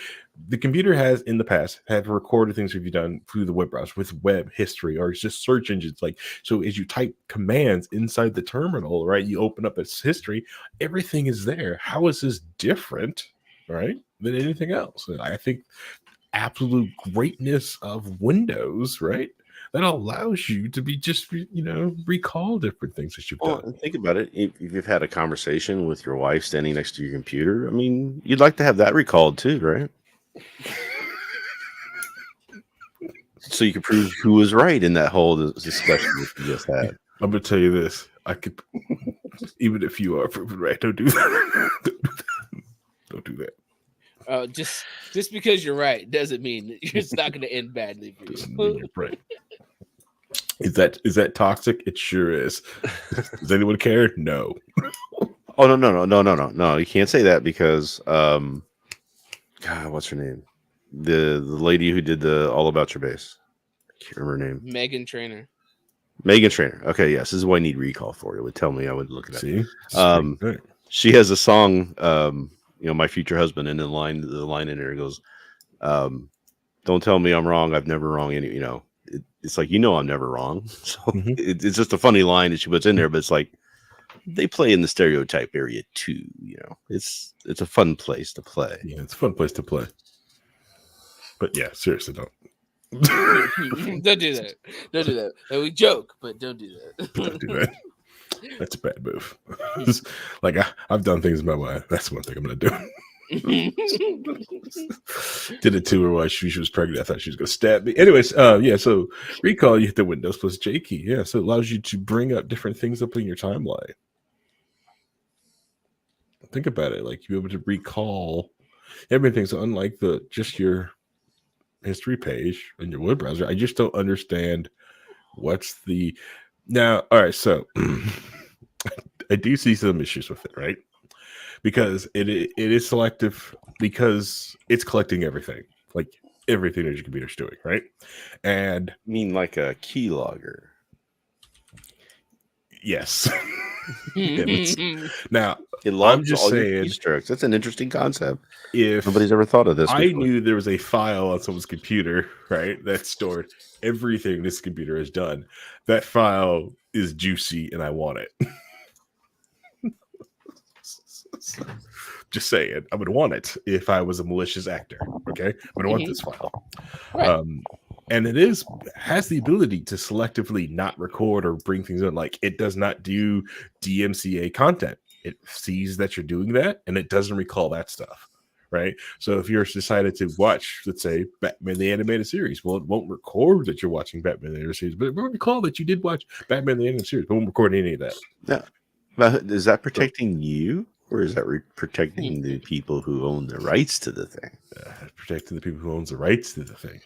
the computer has in the past had recorded things you've done through the web browser with web history or just search engines. Like, so as you type commands inside the terminal, right, you open up its history, everything is there. How is this different, right, than anything else? And I think absolute greatness of Windows, right, that allows you to be just recall different things that you've done. Think about it. If you've had a conversation with your wife standing next to your computer, I mean, you'd like to have that recalled too, right? So you can prove who was right in that whole discussion that you just had. I'm gonna tell you this: I could, even if you are proven right, don't do that. Don't do that. Just because you're right doesn't mean it's not going to end badly for you. Doesn't mean you're right. Is that toxic? It sure is. Does anyone care? No. Oh no! You can't say that because God, what's her name? The lady who did the All About Your Base. I can't remember her name. Meghan Trainor. Meghan Trainor. Okay, yes, this is what I need recall for. It would tell me I would look at See, it. She has a song, My Future Husband, and the line in there goes, "Don't tell me I'm wrong. I've never wrong any." It's like I'm never wrong. So it's just a funny line that she puts in there, but it's like they play in the stereotype area too. It's a fun place to play. Yeah, it's a fun place to play. But yeah, seriously, don't. Don't do that. Don't do that. And we joke, but don't do that. Don't do that. That's a bad move. Like I've done things in my life. That's one thing I'm gonna do. Did it to her while she was pregnant. I thought she was gonna stab me. Anyways, so recall, you hit the Windows plus J key. Yeah, so it allows you to bring up different things up in your timeline. Think about it, like you're able to recall everything. So unlike just your history page in your web browser, I just don't understand what's the now. All right, so I do see some issues with it, right? because it is selective because it's collecting everything, like everything that your computer's doing, right? And I mean, like a keylogger. yes. Now, It logs just all your saying- keystrokes. That's an interesting concept. if Nobody's ever thought of this. I before. knew there was a file on someone's computer, right, that stored everything this computer has done, that file is juicy and I want it. Just saying, I would want it if I was a malicious actor. Okay, I'm gonna want this file. Right. And has the ability to selectively not record or bring things in. Like, it does not do DMCA content. It sees that you're doing that and it doesn't recall that stuff. Right. So if you're decided to watch, let's say, Batman the Animated Series, well, it won't record that you're watching Batman the Animated Series, but it will recall that you did watch Batman the Animated Series, but it won't record any of that. Yeah. But is that protecting you, or is that protecting the people who own the rights to the thing? Protecting the people who owns the rights to the thing.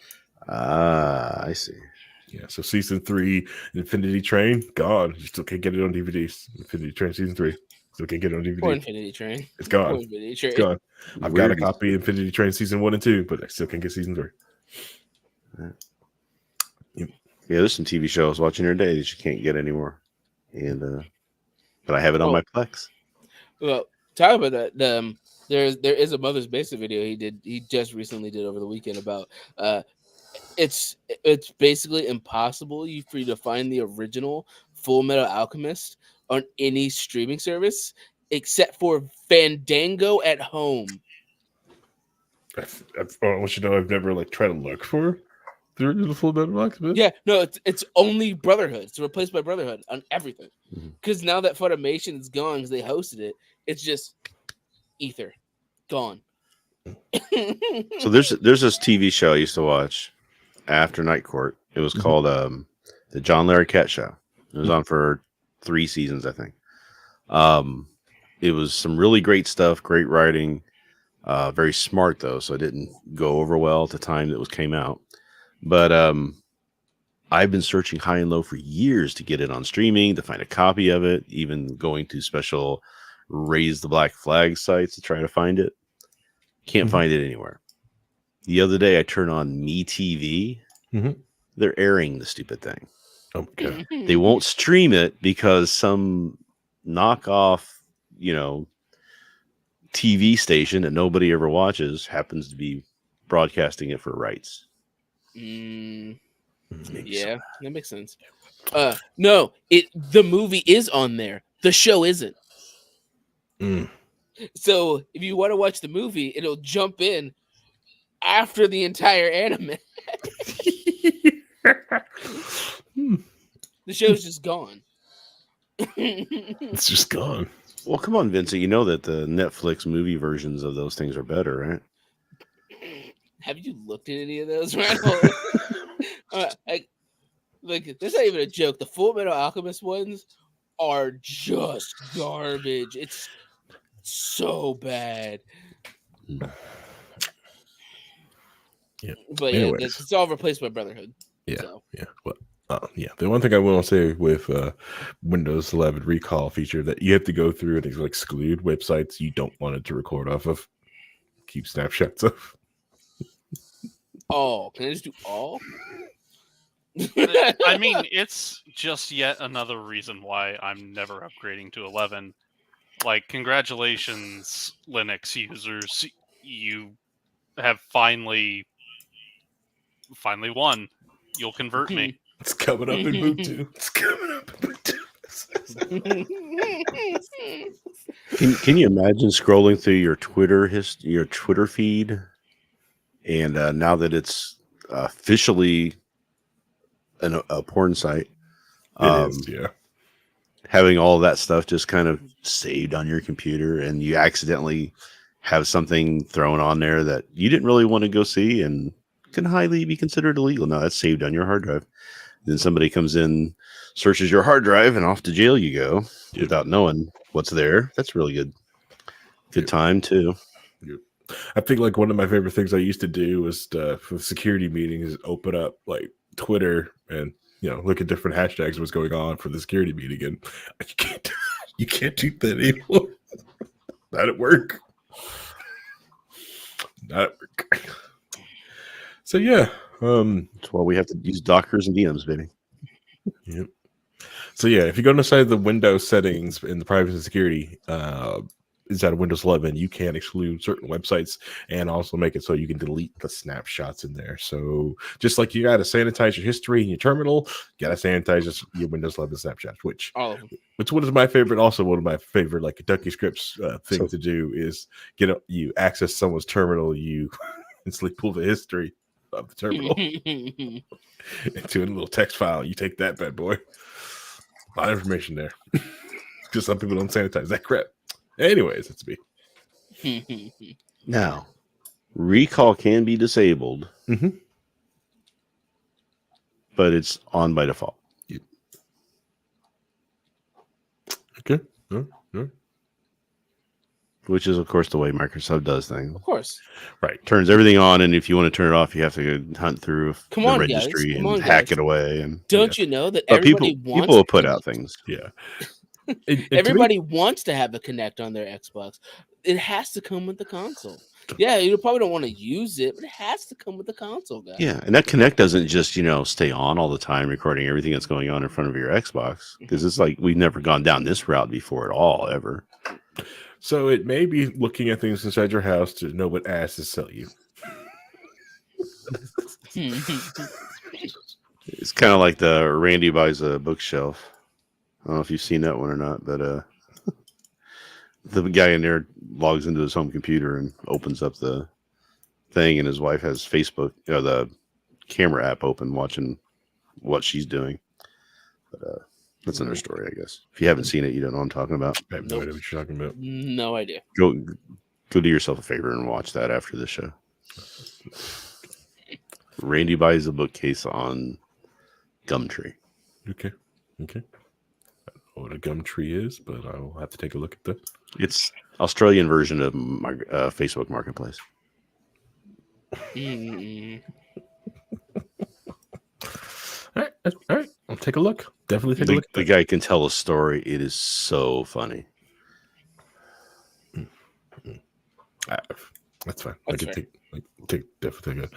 Ah, I see. Yeah. So season 3, Infinity Train, gone. You still can't get it on DVDs. Infinity Train season 3. Still can't get it on DVD. Poor Infinity Train. It's Poor gone. Infinity Train. It's gone. I've got a Weird. copy of Infinity Train season 1 and 2, but I still can't get season 3. Yeah, there's some TV shows watching your day that you can't get anymore, and but I have it on Oh. my Plex. Well, talk about that. There is a Mother's Basic video he just recently did over the weekend about it's basically impossible for you to find the original Full Metal Alchemist on any streaming service except for Fandango at home. I want you to know I've never tried to look for the original Full Metal Alchemist. Yeah, no, it's only Brotherhood. It's replaced by Brotherhood on everything. Because now that Funimation is gone because they hosted it, it's just ether gone. So there's this TV show I used to watch after Night Court. It was called the John Larroquette Show. It was on for 3 seasons, I think. It was some really great stuff, great writing, very smart though, so it didn't go over well at the time that came out. But I've been searching high and low for years to get it on streaming, to find a copy of it, even going to special Raise the Black Flag sites to try to find it. Can't find it anywhere. The other day I turned on MeTV. They're airing the stupid thing. Oh my god. They won't stream it because some knockoff, TV station that nobody ever watches happens to be broadcasting it for rights. Yeah, that makes sense. No, the movie is on there. The show isn't. So if you want to watch the movie, it'll jump in after the entire anime. The show's just gone. It's just gone. Well, come on, Vincent. You know that the Netflix movie versions of those things are better, right? Have you looked at any of those, Randall? That's not even a joke. The Full Metal Alchemist ones are just garbage. It's so bad. Yeah. But yeah, Anyways. it's all replaced by Brotherhood. Yeah. So. Yeah. Well, yeah. The one thing I will say with Windows 11 recall feature that you have to go through and exclude websites you don't want it to record off of. Keep snapshots of. Oh, can I just do all? I mean, it's just yet another reason why I'm never upgrading to 11. Congratulations, Linux users. You have finally won. You'll convert me. It's coming up in Ubuntu. It's coming up in Ubuntu. Can you imagine scrolling through your Twitter feed, and now that it's officially a porn site, It is, yeah. having all that stuff just kind of saved on your computer, and you accidentally have something thrown on there that you didn't really want to go see and can highly be considered illegal. Now that's saved on your hard drive. Then somebody comes in, searches your hard drive, and off to jail you go without knowing what's there. That's really good. Good time too. I think one of my favorite things I used to do was for security meetings, open up Twitter and look at different hashtags, what's going on for the security meeting, and you can't do that anymore. Not at work. Not at work. So yeah, That's why we have to use Dockers and VMs, baby. Yep. So yeah, if you go inside the Windows settings in the privacy and security inside of Windows 11, you can exclude certain websites and also make it so you can delete the snapshots in there. So just like you got to sanitize your history in your terminal, you got to sanitize your Windows 11 snapshots. Which one is my favorite? Also, one of my favorite like Kentucky Scripts thing to do is you access someone's terminal, you instantly pull the history of the terminal into a little text file. You take that bad boy. A lot of information there. Because some people don't sanitize that crap. Anyways, it's me. Now, recall can be disabled, but it's on by default. Yep. Okay. Which is, of course, the way Microsoft does things. Of course. Right. Turns everything on, and if you want to turn it off, you have to go hunt through the registry and hack it away. And don't you know that everybody people will put out things. Yeah. Everybody wants to have a Kinect on their Xbox. It has to come with the console. Yeah, you probably don't want to use it, but it has to come with the console, guys. Yeah, and that Kinect doesn't just stay on all the time, recording everything that's going on in front of your Xbox, because it's like we've never gone down this route before at all, ever. So it may be looking at things inside your house to know what ass to sell you. It's kind of like the Randy buys a bookshelf. I don't know if you've seen that one or not, but the guy in there logs into his home computer and opens up the thing, and his wife has Facebook, the camera app open, watching what she's doing. But that's another story, I guess. If you haven't seen it, you don't know what I'm talking about. I have no idea what you're talking about. No idea. Go do yourself a favor and watch that after the show. Randy buys a bookcase on Gumtree. Okay. I don't know what a Gumtree is, but I'll have to take a look at that. It's Australian version of Facebook Marketplace. All right. I'll take a look. Definitely take a look. The guy can tell a story. It is so funny. That's fine. I can definitely take it.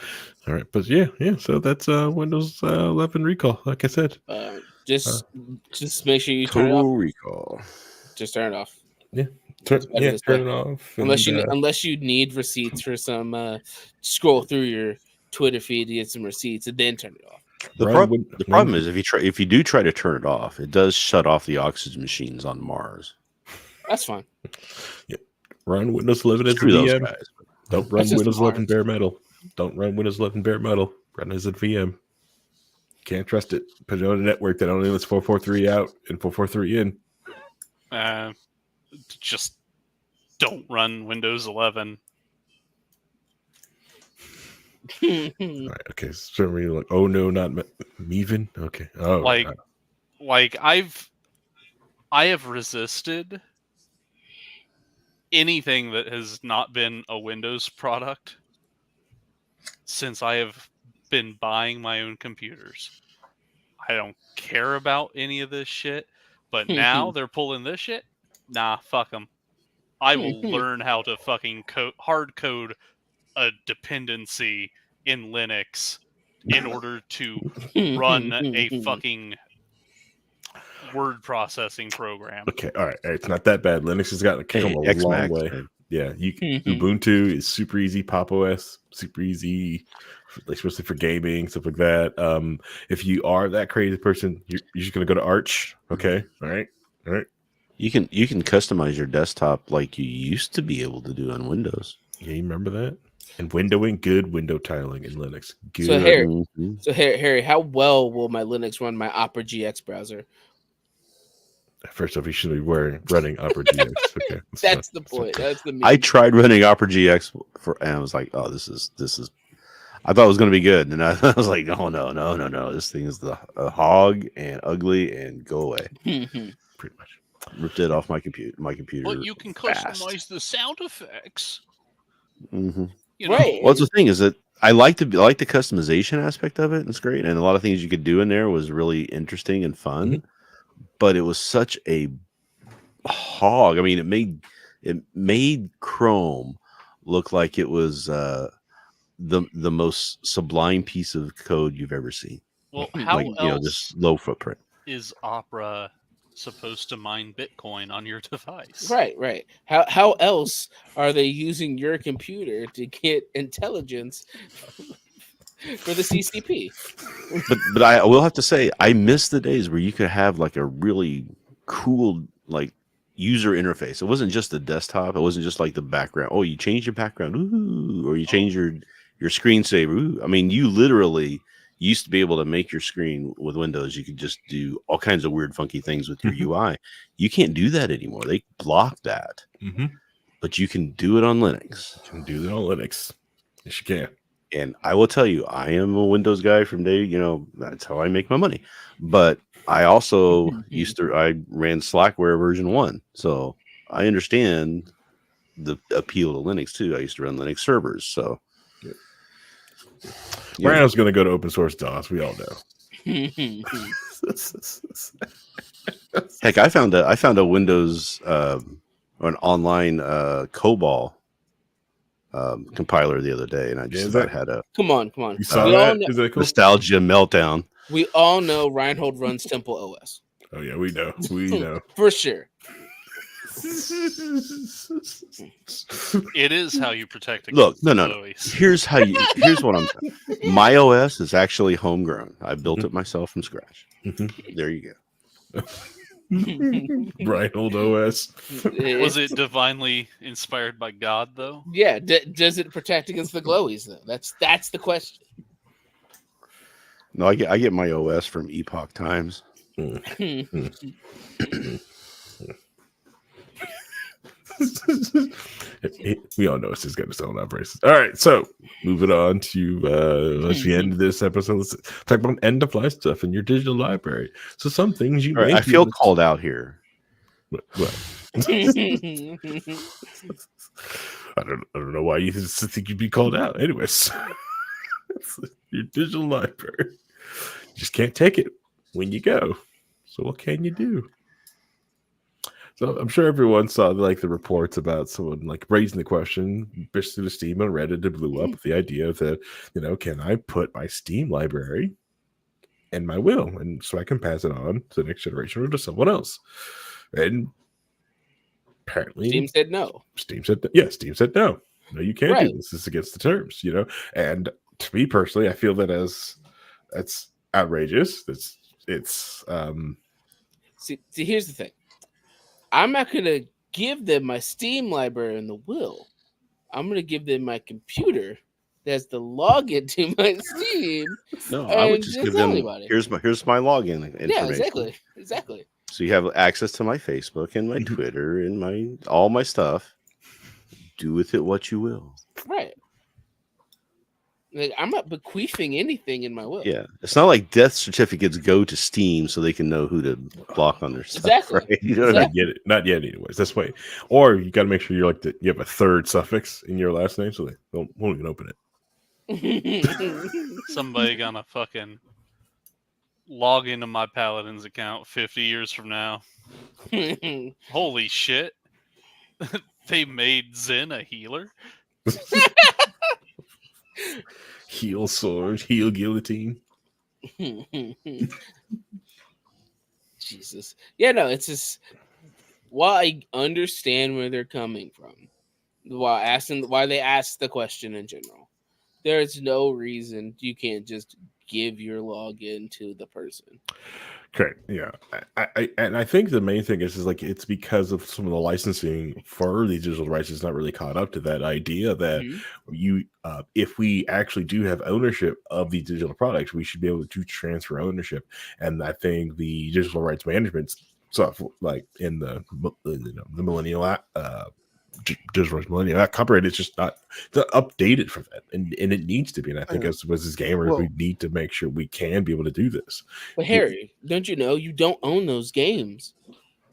All right, but yeah. So that's Windows 11 recall. Like I said, just make sure you turn it Total off. Recall. Just turn it off. Yeah, turn it off. Unless you need receipts for some, scroll through your Twitter feed to get some receipts and then turn it off. The problem is if you do try to turn it off, it does shut off the oxygen machines on Mars. That's fine. Yep. Run Windows 11 as a VM. Don't run Windows 11 bare metal. Don't run Windows 11 bare metal. Run as a VM. Can't trust it. Put it on a network that only lets 443 out and 443 in. Just don't run Windows 11. All right, okay. So you're like, oh no, not Maven. Okay. Oh, like I have resisted anything that has not been a Windows product since I have been buying my own computers. I don't care about any of this shit, but now they're pulling this shit. Nah, fuck them. I will learn how to fucking hard code a dependency in Linux in order to run a fucking word processing program. Okay, all right. It's not that bad. Linux has got come a long way. Man. Yeah, Ubuntu is super easy. Pop OS super easy, especially for gaming stuff like that. If you are that crazy person, you're just gonna go to Arch. Okay, all right. You can customize your desktop like you used to be able to do on Windows. Yeah, you remember that? And windowing, good window tiling in Linux. Good. So Harry, how well will my Linux run my Opera GX browser? First off, you should be running Opera GX. Okay, that's the point. That's the. I tried running Opera GX and I was like, "Oh, this is." I thought it was going to be good, and I was like, "Oh no! This thing is a hog and ugly and go away." Pretty much ripped it off my computer. But you can customize the sound effects. Mm-hmm. Right. Well, that's the thing is that I like the customization aspect of it. It's great, and a lot of things you could do in there was really interesting and fun. Mm-hmm. But it was such a hog. I mean, it made Chrome look like it was the most sublime piece of code you've ever seen. Well, how Like, else just low footprint. is Opera supposed to mine Bitcoin on your device? Right. How else are they using your computer to get intelligence for the CCP? But I will have to say, I miss the days where you could have like a really cool like user interface. It wasn't just the desktop. It wasn't just like the background. Oh, you change your background, ooh, or you change your screensaver. Ooh. I mean, you literally used to be able to make your screen with Windows. You could just do all kinds of weird, funky things with your UI. You can't do that anymore. They blocked that. But you can do it on Linux. You can do that on Linux. Yes, you can. And I will tell you, I am a Windows guy from day, that's how I make my money. But I also I ran Slackware version 1. So I understand the appeal to Linux too. I used to run Linux servers. So Rhino's going to go to open source DOS. We all know. Heck, I found a Windows or an online COBOL compiler the other day, and I just had a Come on. You saw that? Is that cool? nostalgia meltdown. We all know Reinhold runs Temple OS. Oh yeah, we know. We know. For sure. It is how you protect Look, against no. Chloe's. Here's what I'm saying. My OS is actually homegrown. I built it myself from scratch. There you go. Reinhold OS. Was it divinely inspired by God, though? Yeah. Does it protect against the glowies though? That's the question. No, I get my OS from Epoch Times. We all know it's just got its own operations. All right, so moving on to as we end this episode, let's talk about end of life stuff in your digital library. So some things you All right, I feel called out here. What? I don't know why you think you'd be called out. Anyways, your digital library. You just can't take it when you go. So what can you do? So I'm sure everyone saw the reports about someone raising the question, bitched through the Steam on Reddit. It blew up with the idea that, can I put my Steam library in my will, and so I can pass it on to the next generation or to someone else? And apparently, Steam said no. Steam said no. No, you can't Right. do this. This is against the terms, And to me personally, I feel that that's outrageous. It's See, here's the thing. I'm not gonna give them my Steam library in the will. I'm gonna give them my computer that's the login to my Steam. No, I would And just just give tell them. anybody. Here's my login information. Yeah, exactly. So you have access to my Facebook and my Twitter and all my stuff. Do with it what you will. Right. I'm not bequeathing anything in my will. Yeah, it's not like death certificates go to Steam so they can know who to block on their stuff. Exactly. Right? You know what I mean? not yet. Not yet. Anyways, this way, or you got to make sure you have a third suffix in your last name, so they won't even open it. Somebody gonna fucking log into my Paladin's account 50 years from now. Holy shit. They made Zen a healer? Heel sword, heel guillotine. Jesus. Yeah, no, it's just while I understand where they're coming from, why they ask the question in general, there's no reason you can't just give your login to the person. Correct. Yeah, I think the main thing is it's because of some of the licensing for the digital rights is not really caught up to that idea that if we actually do have ownership of the digital products, we should be able to transfer ownership. And I think the digital rights management stuff, in the Millennial Digital Rights Millennial Act, copyright is just not updated for that, and it needs to be. And I think as gamers, we need to make sure we can be able to do this. But Harry, don't you know you don't own those games?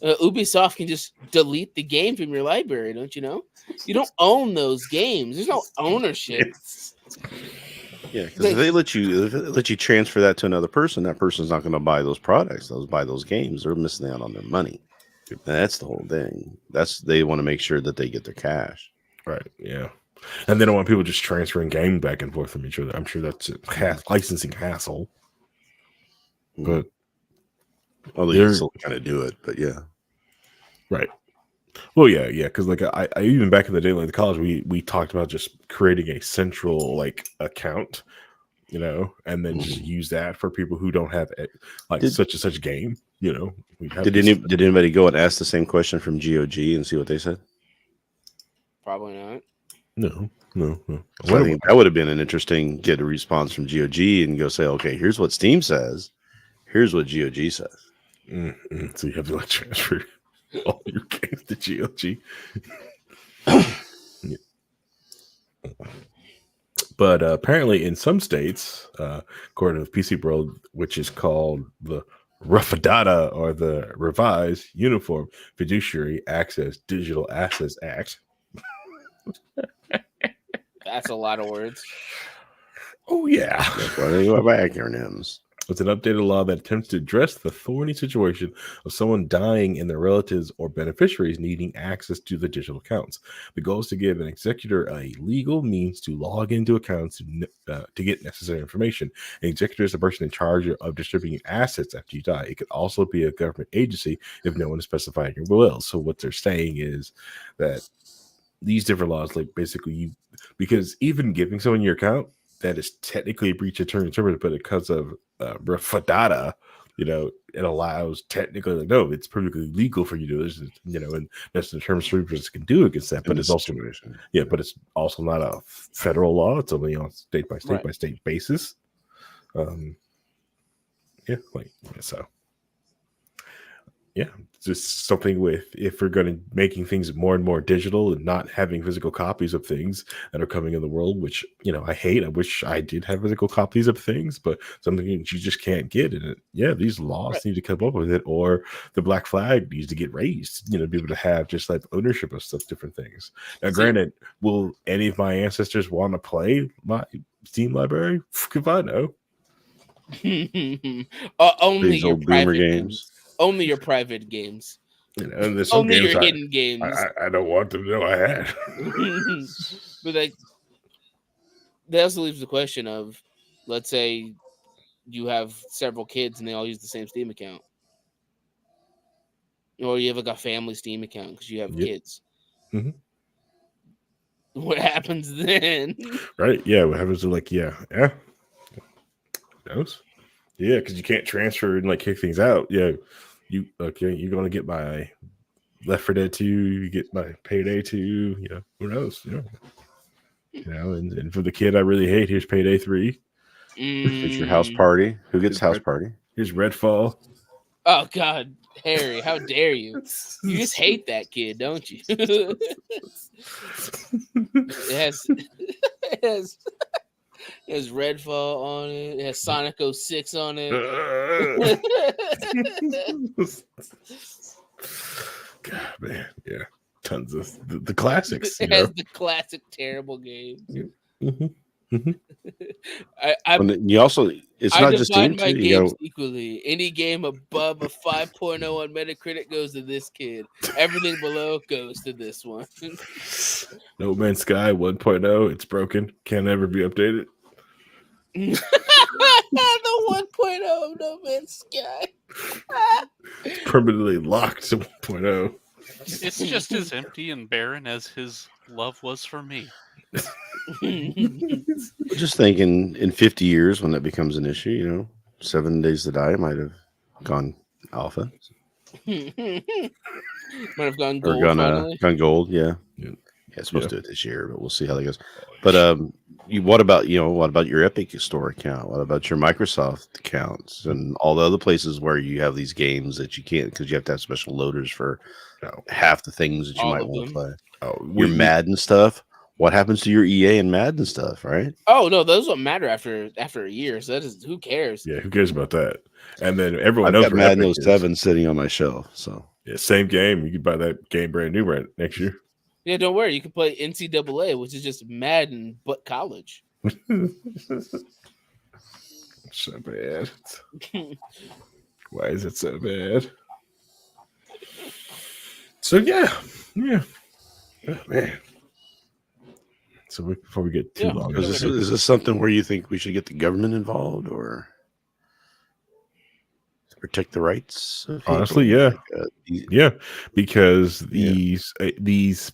Ubisoft can just delete the game from your library, don't you know? You don't own those games. There's no ownership. Yeah, because if they let you transfer that to another person, that person's not going to buy those products. They'll buy those games. They're missing out on their money. That's the whole thing. They want to make sure that they get their cash. Right. Yeah. And they don't want people just transferring game back and forth from each other. I'm sure that's a licensing hassle. But well, they can still kind of do it, but yeah. Right. Well, yeah. Because like I even back in the day, like the college, we talked about just creating a central like account, and then just use that for people who don't have such and such game. Did anybody go and ask the same question from GOG and see what they said? Probably not. No. So I think that would have been an interesting get a response from GOG and go say, okay, here's what Steam says, here's what GOG says. So you have to transfer all your games to GOG. Yeah. But apparently, in some states, according to PC World, which is called the RFDATA or the Revised Uniform Fiduciary Access Digital Assets Act. That's a lot of words. Oh, yeah. That's why they go by acronyms. It's an updated law that attempts to address the thorny situation of someone dying and their relatives or beneficiaries needing access to the digital accounts. The goal is to give an executor a legal means to log into accounts to get necessary information. An executor is the person in charge of distributing assets after you die. It could also be a government agency if no one is specifying your will. So what they're saying is that these different laws, like basically because even giving someone your account, that is technically a breach of term and service, but because of FDATA, it allows technically it's perfectly legal for you to do this, and that's the terms service can do against that. But it's also but it's also not a federal law. It's only on state by state by state basis. Yeah, just something with if we're going to making things more and more digital and not having physical copies of things that are coming in the world, which I hate. I wish I did have physical copies of things, but something that you just can't get. And these laws need to come up with it, or the black flag needs to get raised. Be able to have just like ownership of stuff, different things. Now, granted, will any of my ancestors want to play my Steam library? If I know, only these your old boomer private games. Only your private games. And there's some only games your hidden games. I don't want them to know I had. But that also leaves the question of, let's say you have several kids and they all use the same Steam account, or you have like a family Steam account because you have kids. Mm-hmm. What happens then? Right? Yeah. What happens to knows? Yeah, because you can't transfer and kick things out. Yeah, you're gonna get my Left 4 Dead 2, you get my Payday 2. Who knows? And for the kid I really hate, here's Payday 3. It's your house party. Who gets house party? Here's Redfall. Oh God, Harry, how dare you? You just hate that kid, don't you? It has Redfall on it. It has Sonic 06 on it. God, man, yeah, tons of the classics. It has the classic terrible games. Mm-hmm. Mm-hmm. You also, it's not just my games equally. Any game above a 5.0 on Metacritic goes to this kid. Everything below goes to this one. No Man's Sky 1.0. It's broken. Can't ever be updated. The 1.0 No Man's Sky. It's permanently locked to 1.0. It's just as empty and barren as his love was for me. Just thinking in 50 years when that becomes an issue, 7 Days to Die might have gone alpha. Might have gone or gold. Gone gold, yeah. It's supposed to do it this year, but we'll see how that goes. But what about your Epic Store account? What about your Microsoft accounts and all the other places where you have these games that you can't because you have to have special loaders for half the things that you might want to play? Your Madden stuff. What happens to your EA and Madden stuff, right? Oh no, those don't matter after a year. So that is, who cares? Yeah, who cares about that? And then everyone I've knows got Madden 07 sitting on my shelf. So yeah, same game. You could buy that game brand new right next year. Yeah, don't worry. You can play NCAA, which is just Madden but college. So bad. Why is it so bad? So yeah. Oh, man. So before we get too Yeah. long, Is this something where you think we should get the government involved, or to protect the rights of people? Honestly, yeah. Yeah, because Yeah. these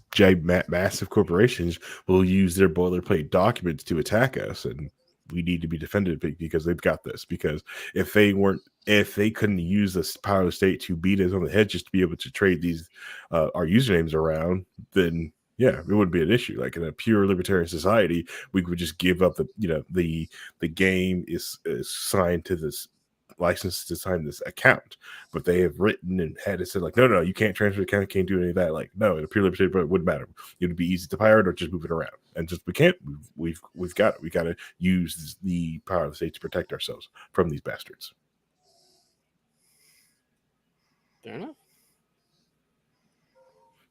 massive corporations will use their boilerplate documents to attack us, and we need to be defended because they've got this. Because if they couldn't use this power of the state to beat us on the head just to be able to trade these our usernames around, then yeah, it wouldn't be an issue. Like in a pure libertarian society, we could just give up the game is signed to this license to sign this account, but they have written and had it said like, no, you can't transfer the account, can't do any of that. Like, no, in a pure libertarian, but it wouldn't matter. It would be easy to pirate or just move it around. And just we can't. We've got it. We got to use the power of the state to protect ourselves from these bastards. Fair enough.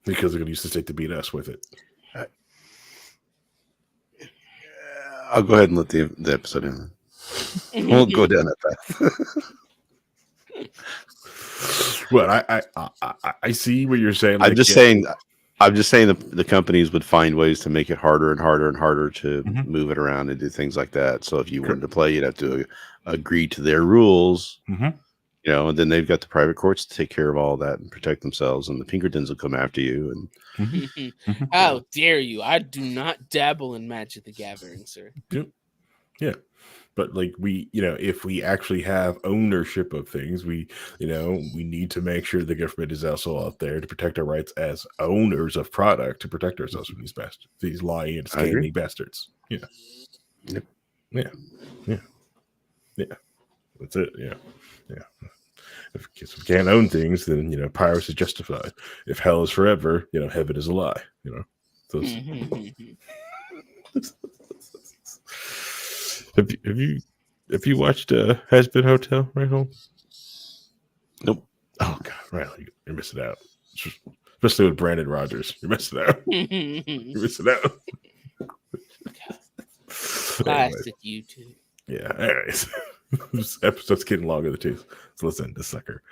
Because they're going to use the state to beat us with it. I'll go ahead and let the episode end. We'll go down that path. Well, I see what you're saying. I'm just saying the companies would find ways to make it harder and harder and harder to move it around and do things like that. So if you wanted to play, you'd have to agree to their rules. And then they've got the private courts to take care of all that and protect themselves, and the Pinkertons will come after you. And How dare you? I do not dabble in Magic the Gathering, sir. Yeah. But like if we actually have ownership of things, we need to make sure the government is also out there to protect our rights as owners of product, to protect ourselves from these bastards, these lying and scamming bastards. Yeah. Yep. Yeah. That's it. Yeah. If we can't own things, then piracy is justified. If hell is forever, heaven is a lie. So Have you watched Has Been Hotel, right home? Nope. Oh God, right, you're missing out. Especially with Brandon Rogers, you're missing out. You're missing out. Classic YouTube. Yeah. Anyways, this episode's getting long in the tooth. So let's end this sucker.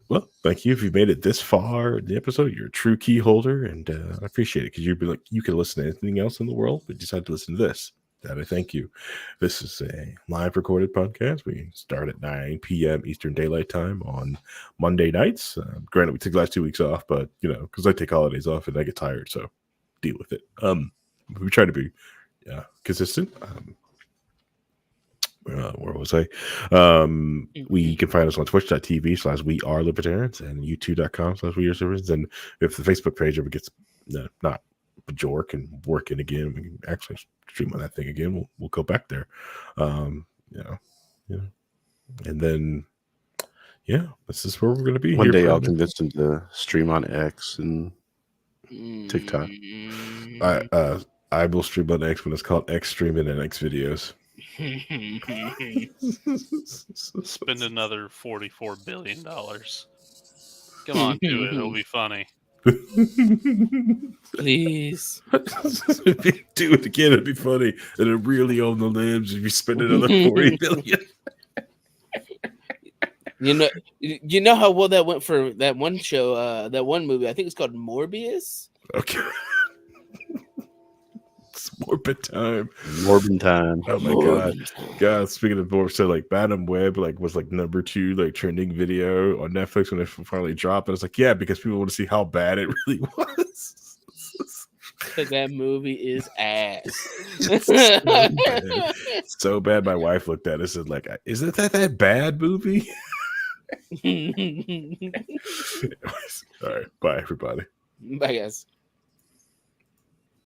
Well, thank you if you've made it this far in the episode. You're a true key holder, and I appreciate it because you'd be like, you can listen to anything else in the world, but decide to listen to this. That I thank you. This is a live recorded podcast. We start at 9 p.m. Eastern Daylight Time on Monday nights. Granted, we took the last 2 weeks off, but because I take holidays off and I get tired, so deal with it. We try to be consistent. Where was I? We can find us on twitch.tv/wearelibertarians and youtube.com/wearelibertarians. And if the Facebook page ever gets not Bjork and working again, we can actually stream on that thing again. We'll go back there. And then this is where we're going to be. One day I'll convince them to stream on X and TikTok. I will stream on X when it's called X Streaming and X Videos. Spend another $44 billion. Come on, do it. It'll be funny. Please. If you do it again, it'd be funny. And it really own the limbs if you spend another $40 billion. You know how well that went for that one show, that one movie. I think it's called Morbius. Okay. It's Morbid time. Morbid time. Oh my God. Speaking of Morbid, so like Madam Web was like number 2 trending video on Netflix when it finally dropped. And it's like, yeah, because people want to see how bad it really was. Because that movie is ass. It's so bad. My wife looked at it and said, like, isn't that bad movie? Anyways, all right. Bye, everybody. Bye, guys.